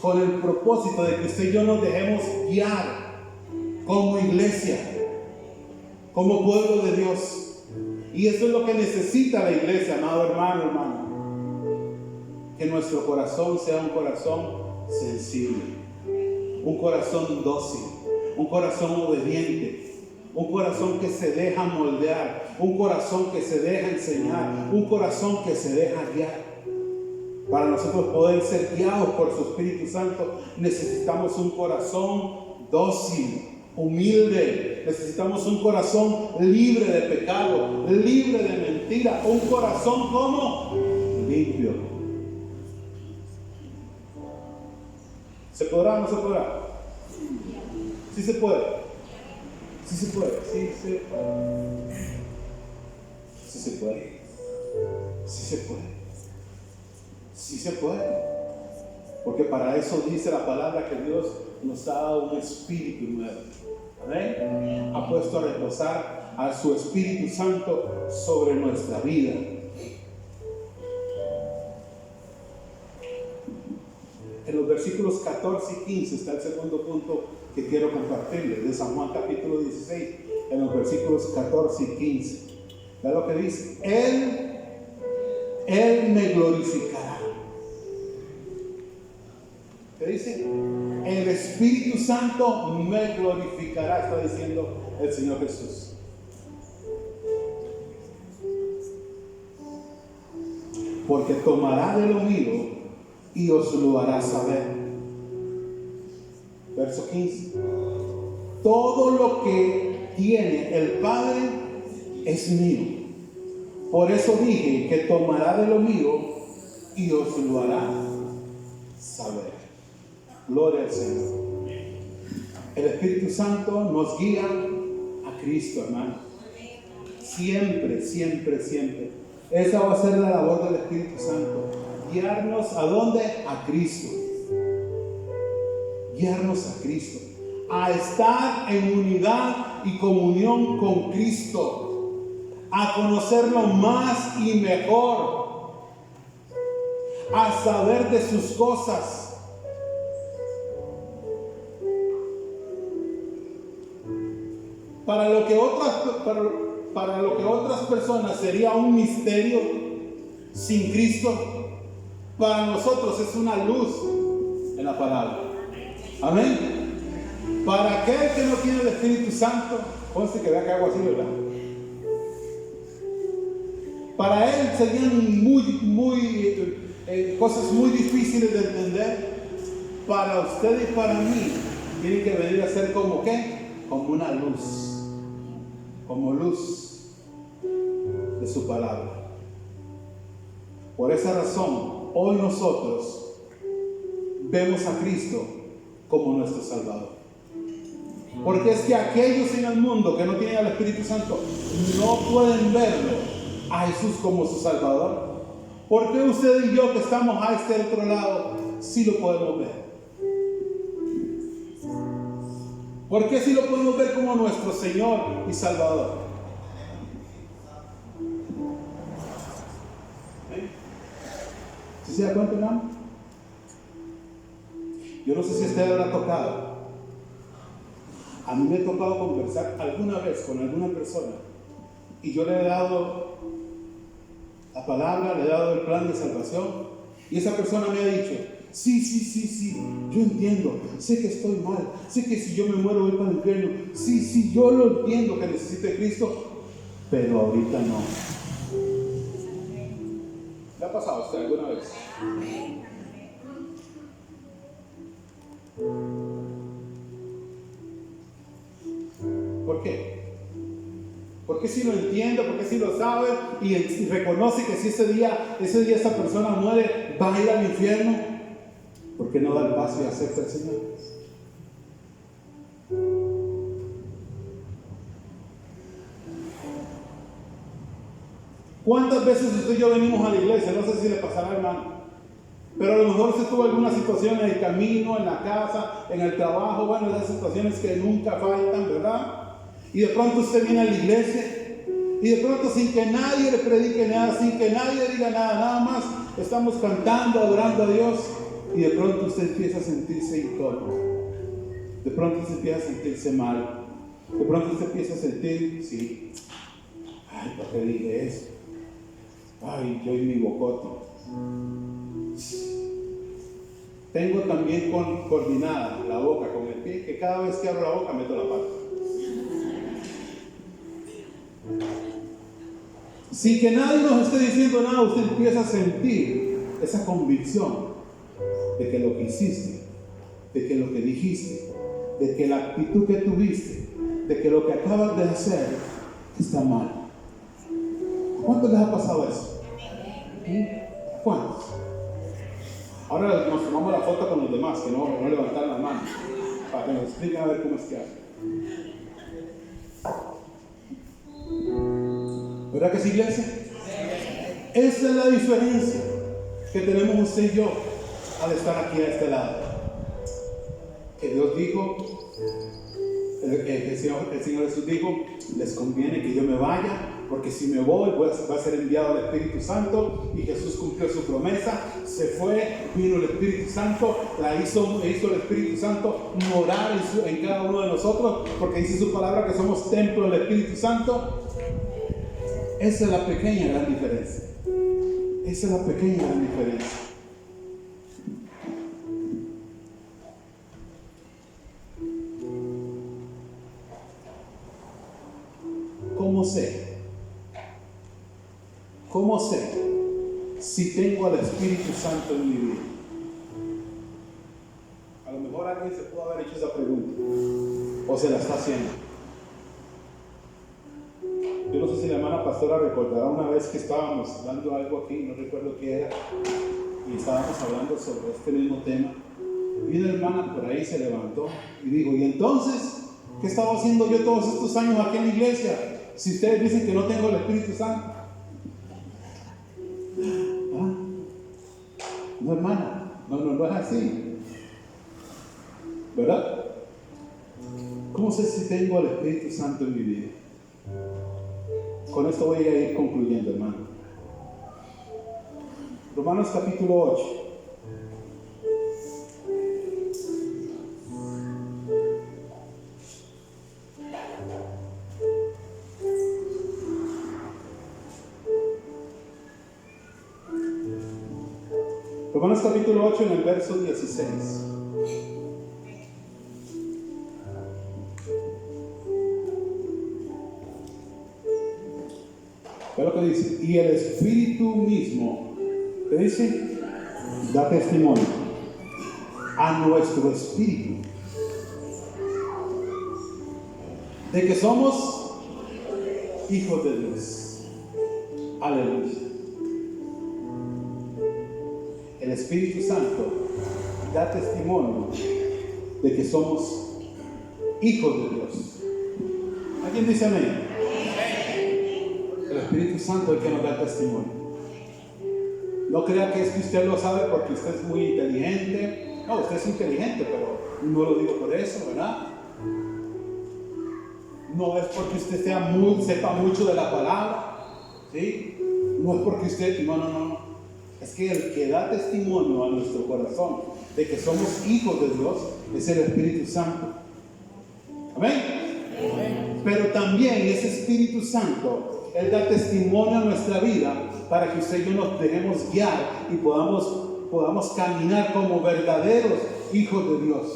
con el propósito de que usted y yo nos dejemos guiar como iglesia, como pueblo de Dios. Y eso es lo que necesita la iglesia, amado hermano, hermano. Que nuestro corazón sea un corazón sensible, un corazón dócil, un corazón obediente, un corazón que se deja moldear, un corazón que se deja enseñar, un corazón que se deja guiar. Para nosotros poder ser guiados por su Espíritu Santo, necesitamos un corazón dócil, humilde. Necesitamos un corazón libre de pecado, libre de mentira, un corazón como limpio. ¿Se podrá o no se podrá? Sí se puede. Sí se puede. Sí se puede. Sí se puede. Sí se puede. Sí se puede. Porque para eso dice la palabra que Dios nos ha dado un espíritu nuevo. ¿Amén? Ha puesto a reposar a su Espíritu Santo sobre nuestra vida. En los versículos 14 y 15 está el segundo punto que quiero compartirles, de San Juan capítulo 16, en los versículos 14 y 15. ¿Ve lo que dice? Él me glorificará. ¿Qué dice? El Espíritu Santo me glorificará, está diciendo el Señor Jesús. Porque tomará de lo mío y os lo hará saber. Verso 15. todo lo que tiene el Padre es mío. Por eso dije que tomará de lo mío y os lo hará saber. Gloria al Señor. El Espíritu Santo nos guía a Cristo, hermano. Siempre, siempre, siempre. Esa va a ser la labor del Espíritu Santo. Guiarnos ¿a dónde? A Cristo. Guiarnos a Cristo. A estar en unidad y comunión con Cristo. A conocerlo más y mejor. A saber de sus cosas. Para lo que otras personas sería un misterio, sin Cristo, para nosotros es una luz en la palabra. Amén. Para aquel que no tiene el Espíritu Santo, conste que vea que hago así, ¿verdad? Para él serían cosas muy difíciles de entender. Para usted y para mí tiene que venir a ser como ¿qué? Como una luz. Como luz de su palabra. Por esa razón, hoy nosotros vemos a Cristo como nuestro Salvador. Porque es que aquellos en el mundo que no tienen al Espíritu Santo no pueden verlo a Jesús como su Salvador. ¿Por qué usted y yo que estamos a este otro lado sí lo podemos ver? ¿Por qué sí lo podemos ver como nuestro Señor y Salvador? ¿Sí se da cuenta, hermano? Yo no sé si a usted le ha tocado. A mí me ha tocado conversar alguna vez con alguna persona y yo le he dado la palabra, le he dado el plan de salvación y esa persona me ha dicho: sí, yo entiendo, sé que estoy mal, sé que si yo me muero voy para el infierno, sí, yo lo entiendo que necesito de Cristo, pero ahorita no. ¿Le ha pasado a usted alguna vez? ¿Por qué? Porque si lo entiende, porque si lo sabe y reconoce que si ese día esa persona muere, va a ir al infierno, ¿por qué no da el paso y acepta al Señor? ¿Cuántas veces usted y yo venimos a la iglesia? No sé si le pasará, hermano, pero a lo mejor usted tuvo alguna situación en el camino, en la casa, en el trabajo, bueno, esas situaciones que nunca faltan, ¿verdad? Y de pronto usted viene a la iglesia y de pronto sin que nadie le predique nada, sin que nadie diga nada, nada más estamos cantando, adorando a Dios y de pronto usted empieza a sentirse incómodo, de pronto usted empieza a sentirse mal, de pronto usted empieza a sentir, sí, ay, ¿por qué dije eso? Ay, yo y mi bocote. Tengo también coordinada la boca con el pie, que cada vez que abro la boca meto la pata. Sin que nadie nos esté diciendo nada, usted empieza a sentir esa convicción de que lo que hiciste, de que lo que dijiste, de que la actitud que tuviste, de que lo que acabas de hacer está mal. ¿Cuántos les ha pasado eso? ¿Cuántos? Ahora nos tomamos la foto con los demás, que no levantaron las manos, para que nos expliquen a ver cómo es que hacen. ¿Verdad que sí, iglesia? Esa es la diferencia que tenemos usted y yo al estar aquí a este lado. Que Dios dijo, el Señor Jesús dijo: les conviene que yo me vaya, porque si me voy va a ser enviado el Espíritu Santo. Y Jesús cumplió su promesa, se fue, vino el Espíritu Santo, hizo el Espíritu Santo morar en cada uno de nosotros, porque dice su palabra que somos templo del Espíritu Santo. Esa es la pequeña gran diferencia. Esa es la pequeña gran diferencia. ¿Cómo sé? ¿Cómo sé si tengo al Espíritu Santo en mi vida? A lo mejor alguien se pudo haber hecho esa pregunta. o se la está haciendo. Yo no sé si la hermana pastora recordará una vez que estábamos dando algo aquí, no recuerdo qué era, y estábamos hablando sobre este mismo tema. Y una hermana por ahí se levantó y dijo: ¿y entonces qué estaba haciendo yo todos estos años aquí en la iglesia si ustedes dicen que no tengo el Espíritu Santo? ¿Ah? No, hermana, no es así, ¿verdad? ¿Cómo sé si tengo el Espíritu Santo en mi vida? Con esto voy a ir concluyendo, hermano. Romanos capítulo 8. Romanos capítulo 8 en el verso 16. Ve lo que dice: y el Espíritu mismo, ¿qué dice? Da testimonio a nuestro espíritu de que somos hijos de Dios. Aleluya. El Espíritu Santo da testimonio de que somos hijos de Dios. ¿Alguien dice amén? El Espíritu Santo es el que nos da testimonio. No crea que es que usted lo sabe porque usted es muy inteligente. No, usted es inteligente, pero no lo digo por eso, ¿verdad? No es porque usted sepa mucho de la palabra, ¿sí? No es porque usted, no. Es que el que da testimonio a nuestro corazón de que somos hijos de Dios es el Espíritu Santo. ¿Amén? Pero también ese Espíritu Santo, Él da testimonio a nuestra vida para que usted y yo nos dejemos guiar y podamos caminar como verdaderos hijos de Dios.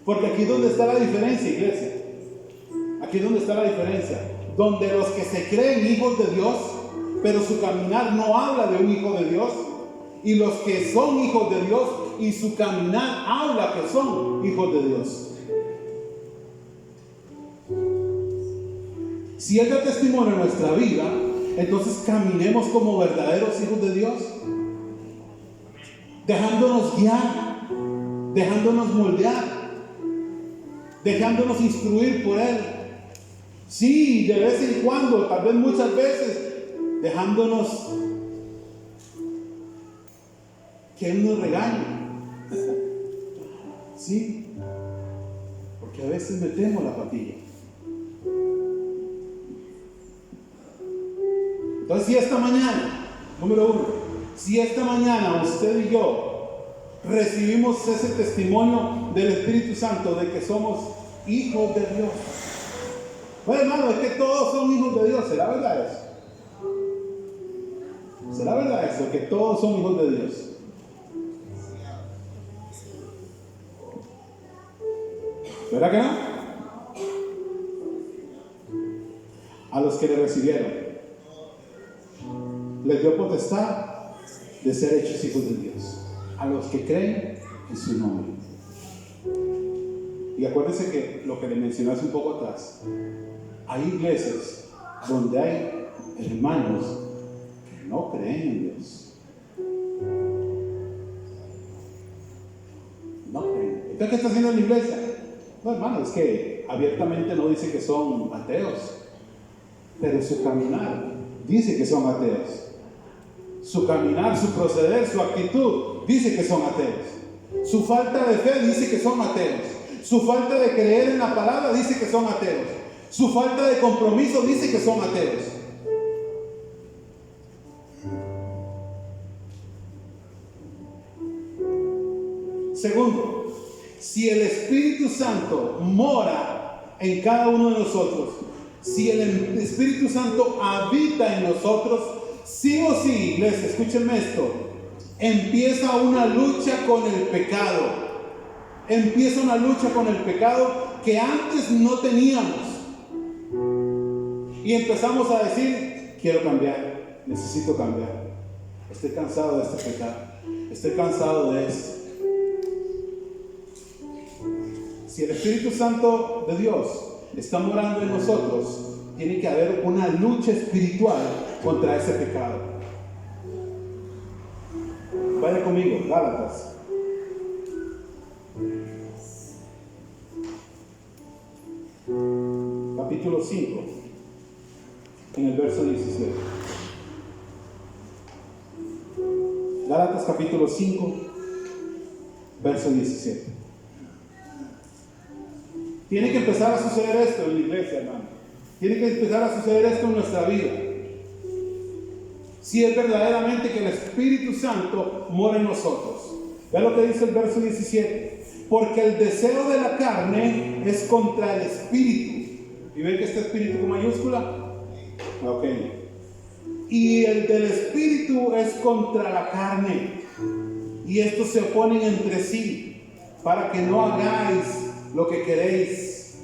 Porque aquí es donde está la diferencia, iglesia. Aquí es donde está la diferencia. Donde los que se creen hijos de Dios, pero su caminar no habla de un hijo de Dios, y los que son hijos de Dios y su caminar habla que son hijos de Dios. Si Él da testimonio en nuestra vida, entonces caminemos como verdaderos hijos de Dios, dejándonos guiar, dejándonos moldear, dejándonos instruir por Él. Sí, de vez en cuando, tal vez muchas veces, dejándonos que Él nos regañe. Sí, porque a veces metemos la patilla. Entonces, si esta mañana, número 1, si esta mañana usted y yo recibimos ese testimonio del Espíritu Santo de que somos hijos de Dios. Bueno, hermano, es que todos son hijos de Dios. ¿Será verdad eso? ¿Será verdad eso? Que todos son hijos de Dios. ¿Verdad que no? A los que le recibieron, les dio potestad de ser hechos hijos de Dios. A los que creen en su nombre. Y acuérdense que lo que le mencioné hace un poco atrás, hay iglesias donde hay hermanos que no creen en Dios. No creen. ¿Entonces qué está haciendo la iglesia? No, hermano, es que abiertamente no dice que son ateos, pero su caminar dice que son ateos. Su caminar, su proceder, su actitud dice que son ateos. Su falta de fe dice que son ateos. Su falta de creer en la palabra dice que son ateos. Su falta de compromiso dice que son ateos. Segundo, si el Espíritu Santo mora en cada uno de nosotros, si el Espíritu Santo habita en nosotros, sí o sí, iglesia, escúchenme esto, empieza una lucha con el pecado. Empieza una lucha con el pecado que antes no teníamos. Y empezamos a decir: quiero cambiar, necesito cambiar. Estoy cansado de este pecado, estoy cansado de esto. Si el Espíritu Santo de Dios está morando en nosotros, tiene que haber una lucha espiritual contra ese pecado. Vaya conmigo, Gálatas. Capítulo 5, en el verso 17. Gálatas capítulo 5, verso 17. Tiene que empezar a suceder esto en la iglesia, hermano. Tiene que empezar a suceder esto en nuestra vida. Si es verdaderamente que el Espíritu Santo mora en nosotros. Vean lo que dice el verso 17. Porque el deseo de la carne es contra el Espíritu. ¿Y ven que este Espíritu con mayúscula? Ok. Y el del Espíritu es contra la carne. Y estos se oponen entre sí para que no hagáis lo que queréis.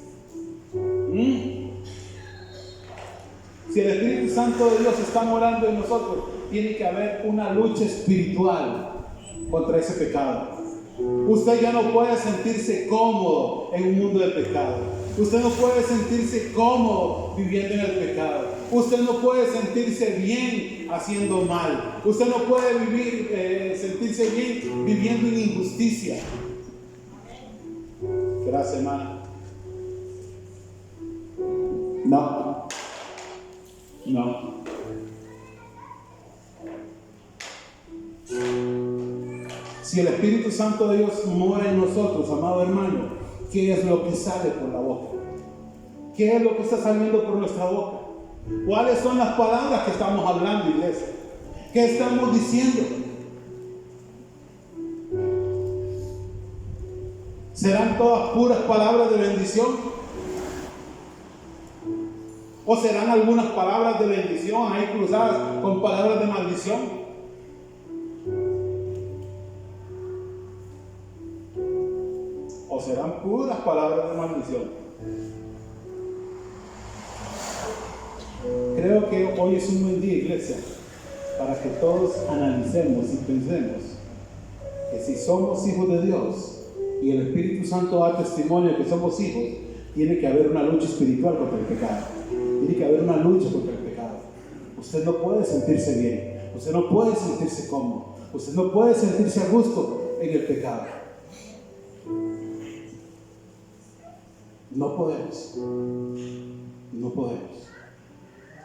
Si el Espíritu Santo de Dios está morando en nosotros, tiene que haber una lucha espiritual contra ese pecado. Usted ya no puede sentirse cómodo en un mundo de pecado. Usted no puede sentirse cómodo viviendo en el pecado. Usted no puede sentirse bien haciendo mal. Usted no puede sentirse bien viviendo en injusticia. Gracias, hermano. No. Si el Espíritu Santo de Dios mora en nosotros, amado hermano, ¿qué es lo que sale por la boca? ¿Qué es lo que está saliendo por nuestra boca? ¿Cuáles son las palabras que estamos hablando, iglesia? ¿Qué estamos diciendo? ¿Serán todas puras palabras de bendición? ¿O serán algunas palabras de bendición ahí cruzadas con palabras de maldición? ¿O serán puras palabras de maldición? Creo que hoy es un buen día, iglesia, para que todos analicemos y pensemos que si somos hijos de Dios y el Espíritu Santo da testimonio de que somos hijos, tiene que haber una lucha espiritual contra el pecado. Tiene que haber una lucha contra el pecado. Usted no puede sentirse bien. Usted no puede sentirse cómodo. Usted no puede sentirse a gusto en el pecado. No podemos. No podemos.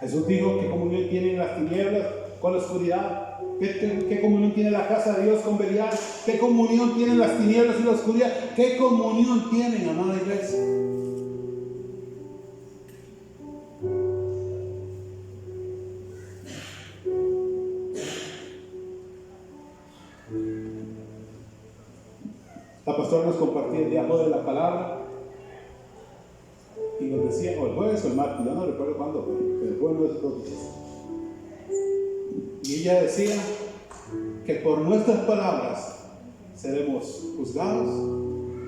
Jesús dijo: ¿qué comunión tienen las tinieblas con la oscuridad? ¿Qué comunión tiene la casa de Dios con Belial? ¿Qué comunión tienen las tinieblas y la oscuridad? ¿Qué comunión tienen, amada iglesia? La pastora nos compartía el día de la palabra y nos decía, o el jueves o el martes, yo no recuerdo cuándo fue, pero fue uno de esos dos días. Y ella decía que por nuestras palabras seremos juzgados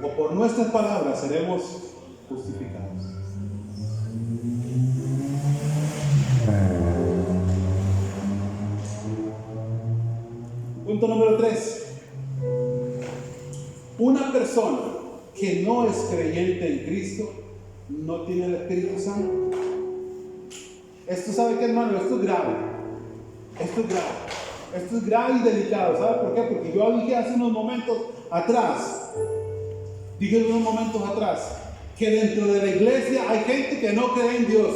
o por nuestras palabras seremos justificados. Punto número 3. Una persona que no es creyente en Cristo no tiene el Espíritu Santo. Esto, ¿sabe qué, hermano? Esto es grave. Esto es grave y delicado. ¿Sabe por qué? Porque yo dije hace unos momentos atrás, que dentro de la iglesia hay gente que no cree en Dios.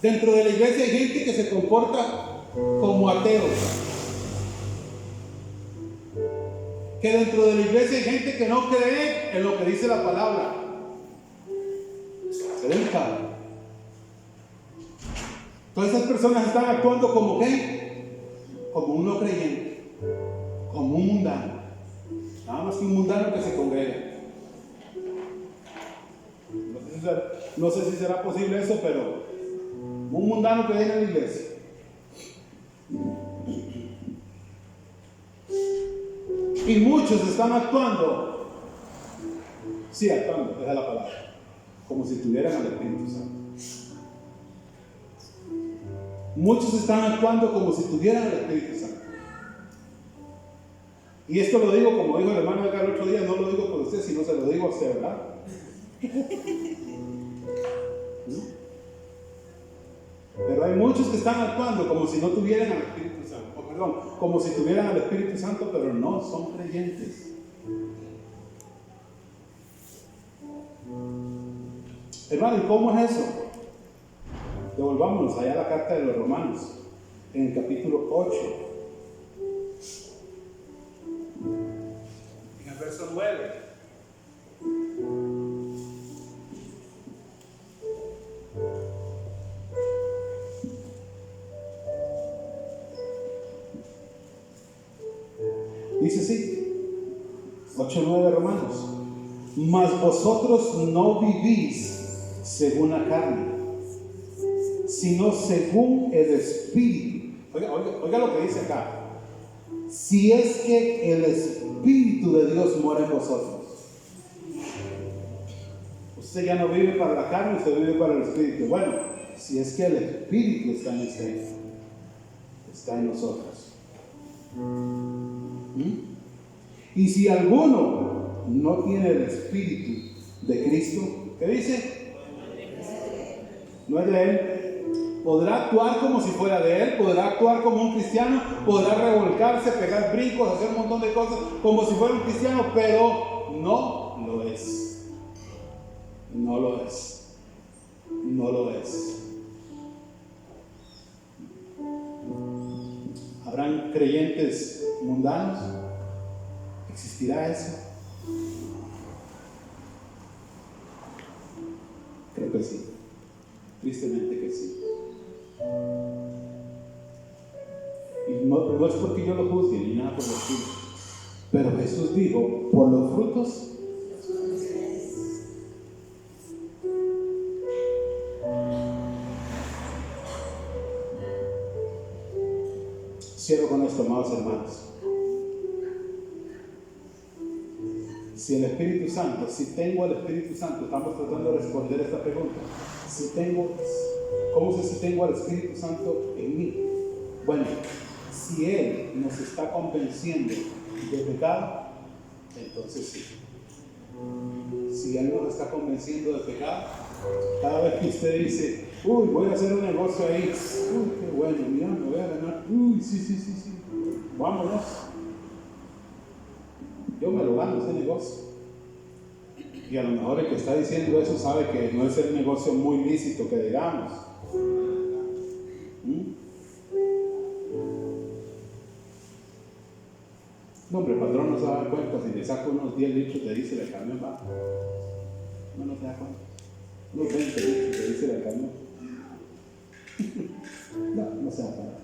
Dentro de la iglesia hay gente que se comporta como ateos. Que dentro de la iglesia hay gente que no cree en lo que dice la palabra. Es delicado. Todas esas personas están actuando como ¿qué? Como un no creyente, como un mundano. Nada más que un mundano que se congrega. No sé si será posible eso, pero un mundano que viene a la iglesia. Y muchos están actuando, esa es la palabra, como si tuvieran al Espíritu Santo. Muchos están actuando como si tuvieran al Espíritu Santo. Y esto lo digo, como dijo el hermano acá el otro día, no lo digo por usted, sino se lo digo a usted, ¿verdad? Pero hay muchos que están actuando como si no tuvieran al Espíritu Santo, perdón, como si tuvieran al Espíritu Santo, pero no son creyentes. Hermano, ¿y cómo es eso? Devolvámonos allá a la carta de los Romanos, en el capítulo 8. En el verso 9. Dice así, 8:9 Romanos: mas vosotros no vivís según la carne, sino según el Espíritu. Oiga lo que dice acá: si es que el Espíritu de Dios mora en vosotros. Usted ya no vive para la carne, usted vive para el Espíritu. Bueno, si es que el Espíritu está en usted, está en nosotros. Y si alguno no tiene el Espíritu de Cristo, ¿qué dice? No es de Él. Podrá actuar como si fuera de Él, podrá actuar como un cristiano, podrá revolcarse, pegar brincos, hacer un montón de cosas como si fuera un cristiano, pero no lo es. No lo es. No lo es. ¿Habrán creyentes mundanos? ¿Existirá eso? Creo que sí. Tristemente que sí. Y no es porque yo lo juzgue ni nada por el estilo. Pero Jesús dijo: por los frutos. Cierro con esto, amados hermanos. Si el Espíritu Santo, si tengo el Espíritu Santo, estamos tratando de responder esta pregunta. ¿Cómo sé si tengo al Espíritu Santo en mí? Bueno, si Él nos está convenciendo de pecado, entonces sí. Si Él nos está convenciendo de pecado, cada vez que usted dice: uy, voy a hacer un negocio ahí, uy, qué bueno, mira, me voy a ganar, uy, sí, vámonos. Yo me lo gano ese negocio. Y a lo mejor el que está diciendo eso sabe que no es el negocio muy lícito que digamos. No, hombre, el patrón no se da cuenta. Si le saco unos 10 litros de diésel al camión, va. No se da cuenta. Unos 20 litros de diésel al camión. No se da cuenta.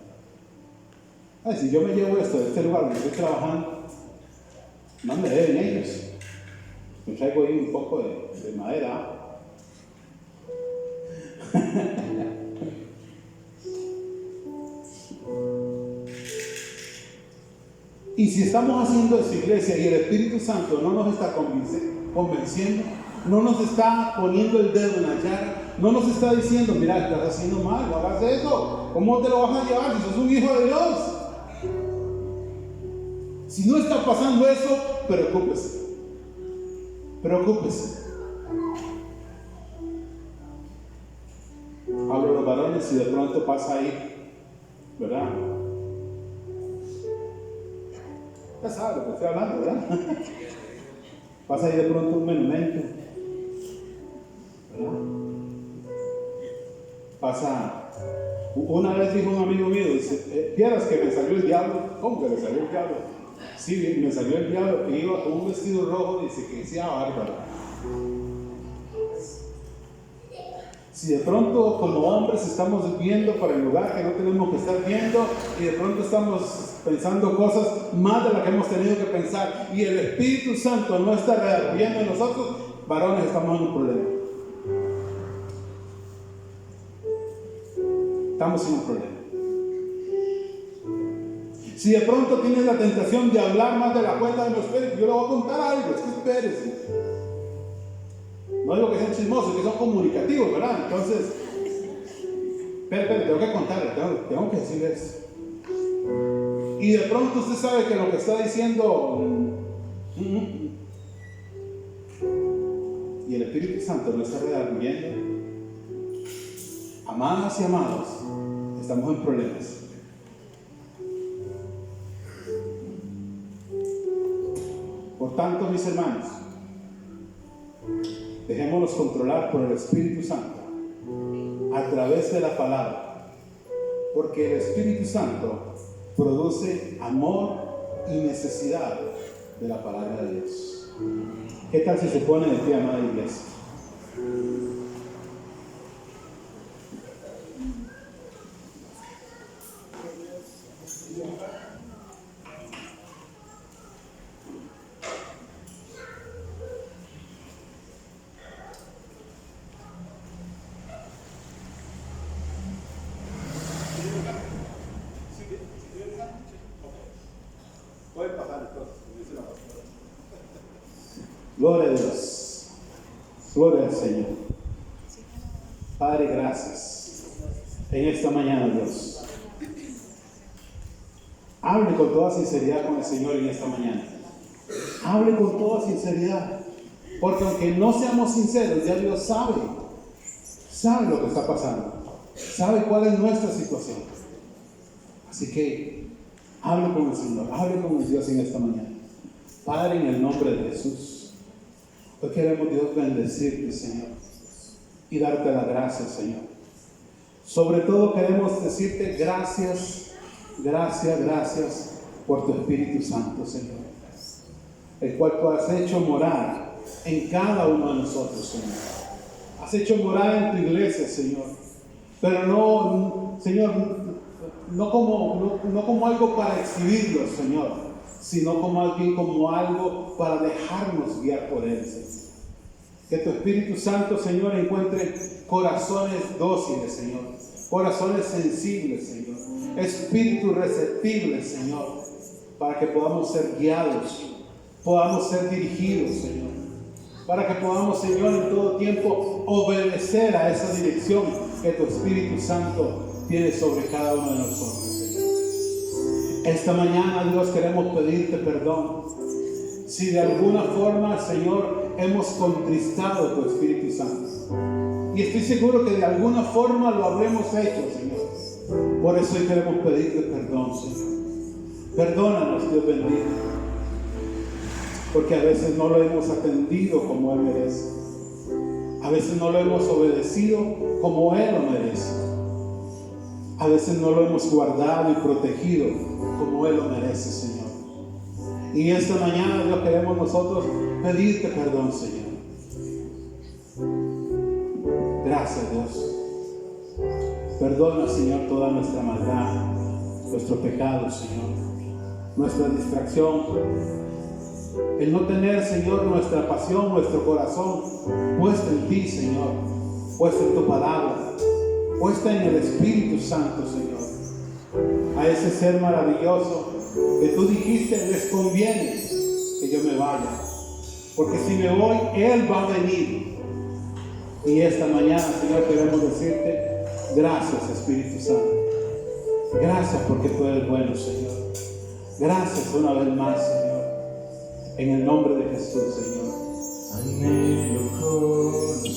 Ay, si yo me llevo esto de este lugar donde estoy trabajando, no me deben ellos. Me traigo ahí un poco de madera. Y si estamos haciendo esa iglesia y el Espíritu Santo no nos está convenciendo, no nos está poniendo el dedo en la llaga, no nos está diciendo: mira, estás haciendo mal, no hagas eso, ¿cómo te lo vas a llevar si sos un hijo de Dios? Si no está pasando eso, preocúpese. Hablo de los varones si de pronto pasa ahí, ¿verdad? Ya sabe lo que estoy hablando, ¿verdad? Pasa ahí de pronto un monumento, ¿verdad? Pasa. Una vez dijo un amigo mío, dice: ¿vieras que me salió el diablo? ¿Cómo que le salió el diablo? Sí, me salió el diablo que iba con un vestido rojo, dice, que decía bárbaro. Si de pronto como hombres estamos viendo para el lugar que no tenemos que estar viendo, y de pronto estamos pensando cosas más de las que hemos tenido que pensar, y el Espíritu Santo no está redarguyendo en nosotros, varones, estamos en un problema. Estamos en un problema. Si de pronto tienes la tentación de hablar más de la cuenta de los espíritus, yo le voy a contar algo, es que espérese. No digo que sean chismosos, que son comunicativos, ¿verdad? Entonces, espérate, tengo que contarle, tengo que decirle eso. Y de pronto usted sabe que lo que está diciendo y el Espíritu Santo no está redarguyendo. Amadas y amados, estamos en problemas. Por tanto, mis hermanos, dejémonos controlar por el Espíritu Santo a través de la palabra, porque el Espíritu Santo produce amor y necesidad de la palabra de Dios. ¿Qué tal si se pone de pie, amada iglesia? Gloria a Dios, gloria al Señor. Padre, gracias en esta mañana, Dios. Hable con toda sinceridad con el Señor en esta mañana. Hable con toda sinceridad, porque aunque no seamos sinceros, ya Dios sabe lo que está pasando, sabe cuál es nuestra situación. Así que hable con el Señor, hable con el Dios en esta mañana. Padre, en el nombre de Jesús, hoy queremos, Dios, bendecirte, Señor, y darte las gracias, Señor. Sobre todo queremos decirte gracias, gracias, gracias por tu Espíritu Santo, Señor, el cual tú has hecho morar en cada uno de nosotros, Señor. Has hecho morar en tu iglesia, Señor, pero no, Señor, no como algo para exhibirlo, Señor, sino como algo para dejarnos guiar por Él, Señor. Que tu Espíritu Santo, Señor, encuentre corazones dóciles, Señor, corazones sensibles, Señor, espíritus receptibles, Señor, para que podamos ser guiados, podamos ser dirigidos, Señor, para que podamos, Señor, en todo tiempo obedecer a esa dirección que tu Espíritu Santo tiene sobre cada uno de nosotros, Señor. Esta mañana, Dios, queremos pedirte perdón si de alguna forma, Señor, hemos contristado a tu Espíritu Santo. Y estoy seguro que de alguna forma lo habremos hecho, Señor. Por eso hoy queremos pedirte perdón, Señor. Perdónanos, Dios bendito, porque a veces no lo hemos atendido como Él merece. A veces no lo hemos obedecido como Él lo merece. A veces no lo hemos guardado y protegido como Él lo merece, Señor. Y esta mañana, Dios, queremos nosotros pedirte perdón, Señor. Gracias, Dios. Perdona, Señor, toda nuestra maldad, nuestro pecado, Señor, nuestra distracción, el no tener, Señor, nuestra pasión, nuestro corazón puesto en ti, Señor, puesto en tu palabra, puesta en el Espíritu Santo, Señor, a ese ser maravilloso que tú dijiste, les conviene que yo me vaya, porque si me voy, Él va a venir. Y esta mañana, Señor, queremos decirte gracias, Espíritu Santo. Gracias porque tú eres bueno, Señor. Gracias una vez más, Señor, en el nombre de Jesús, Señor. Amén.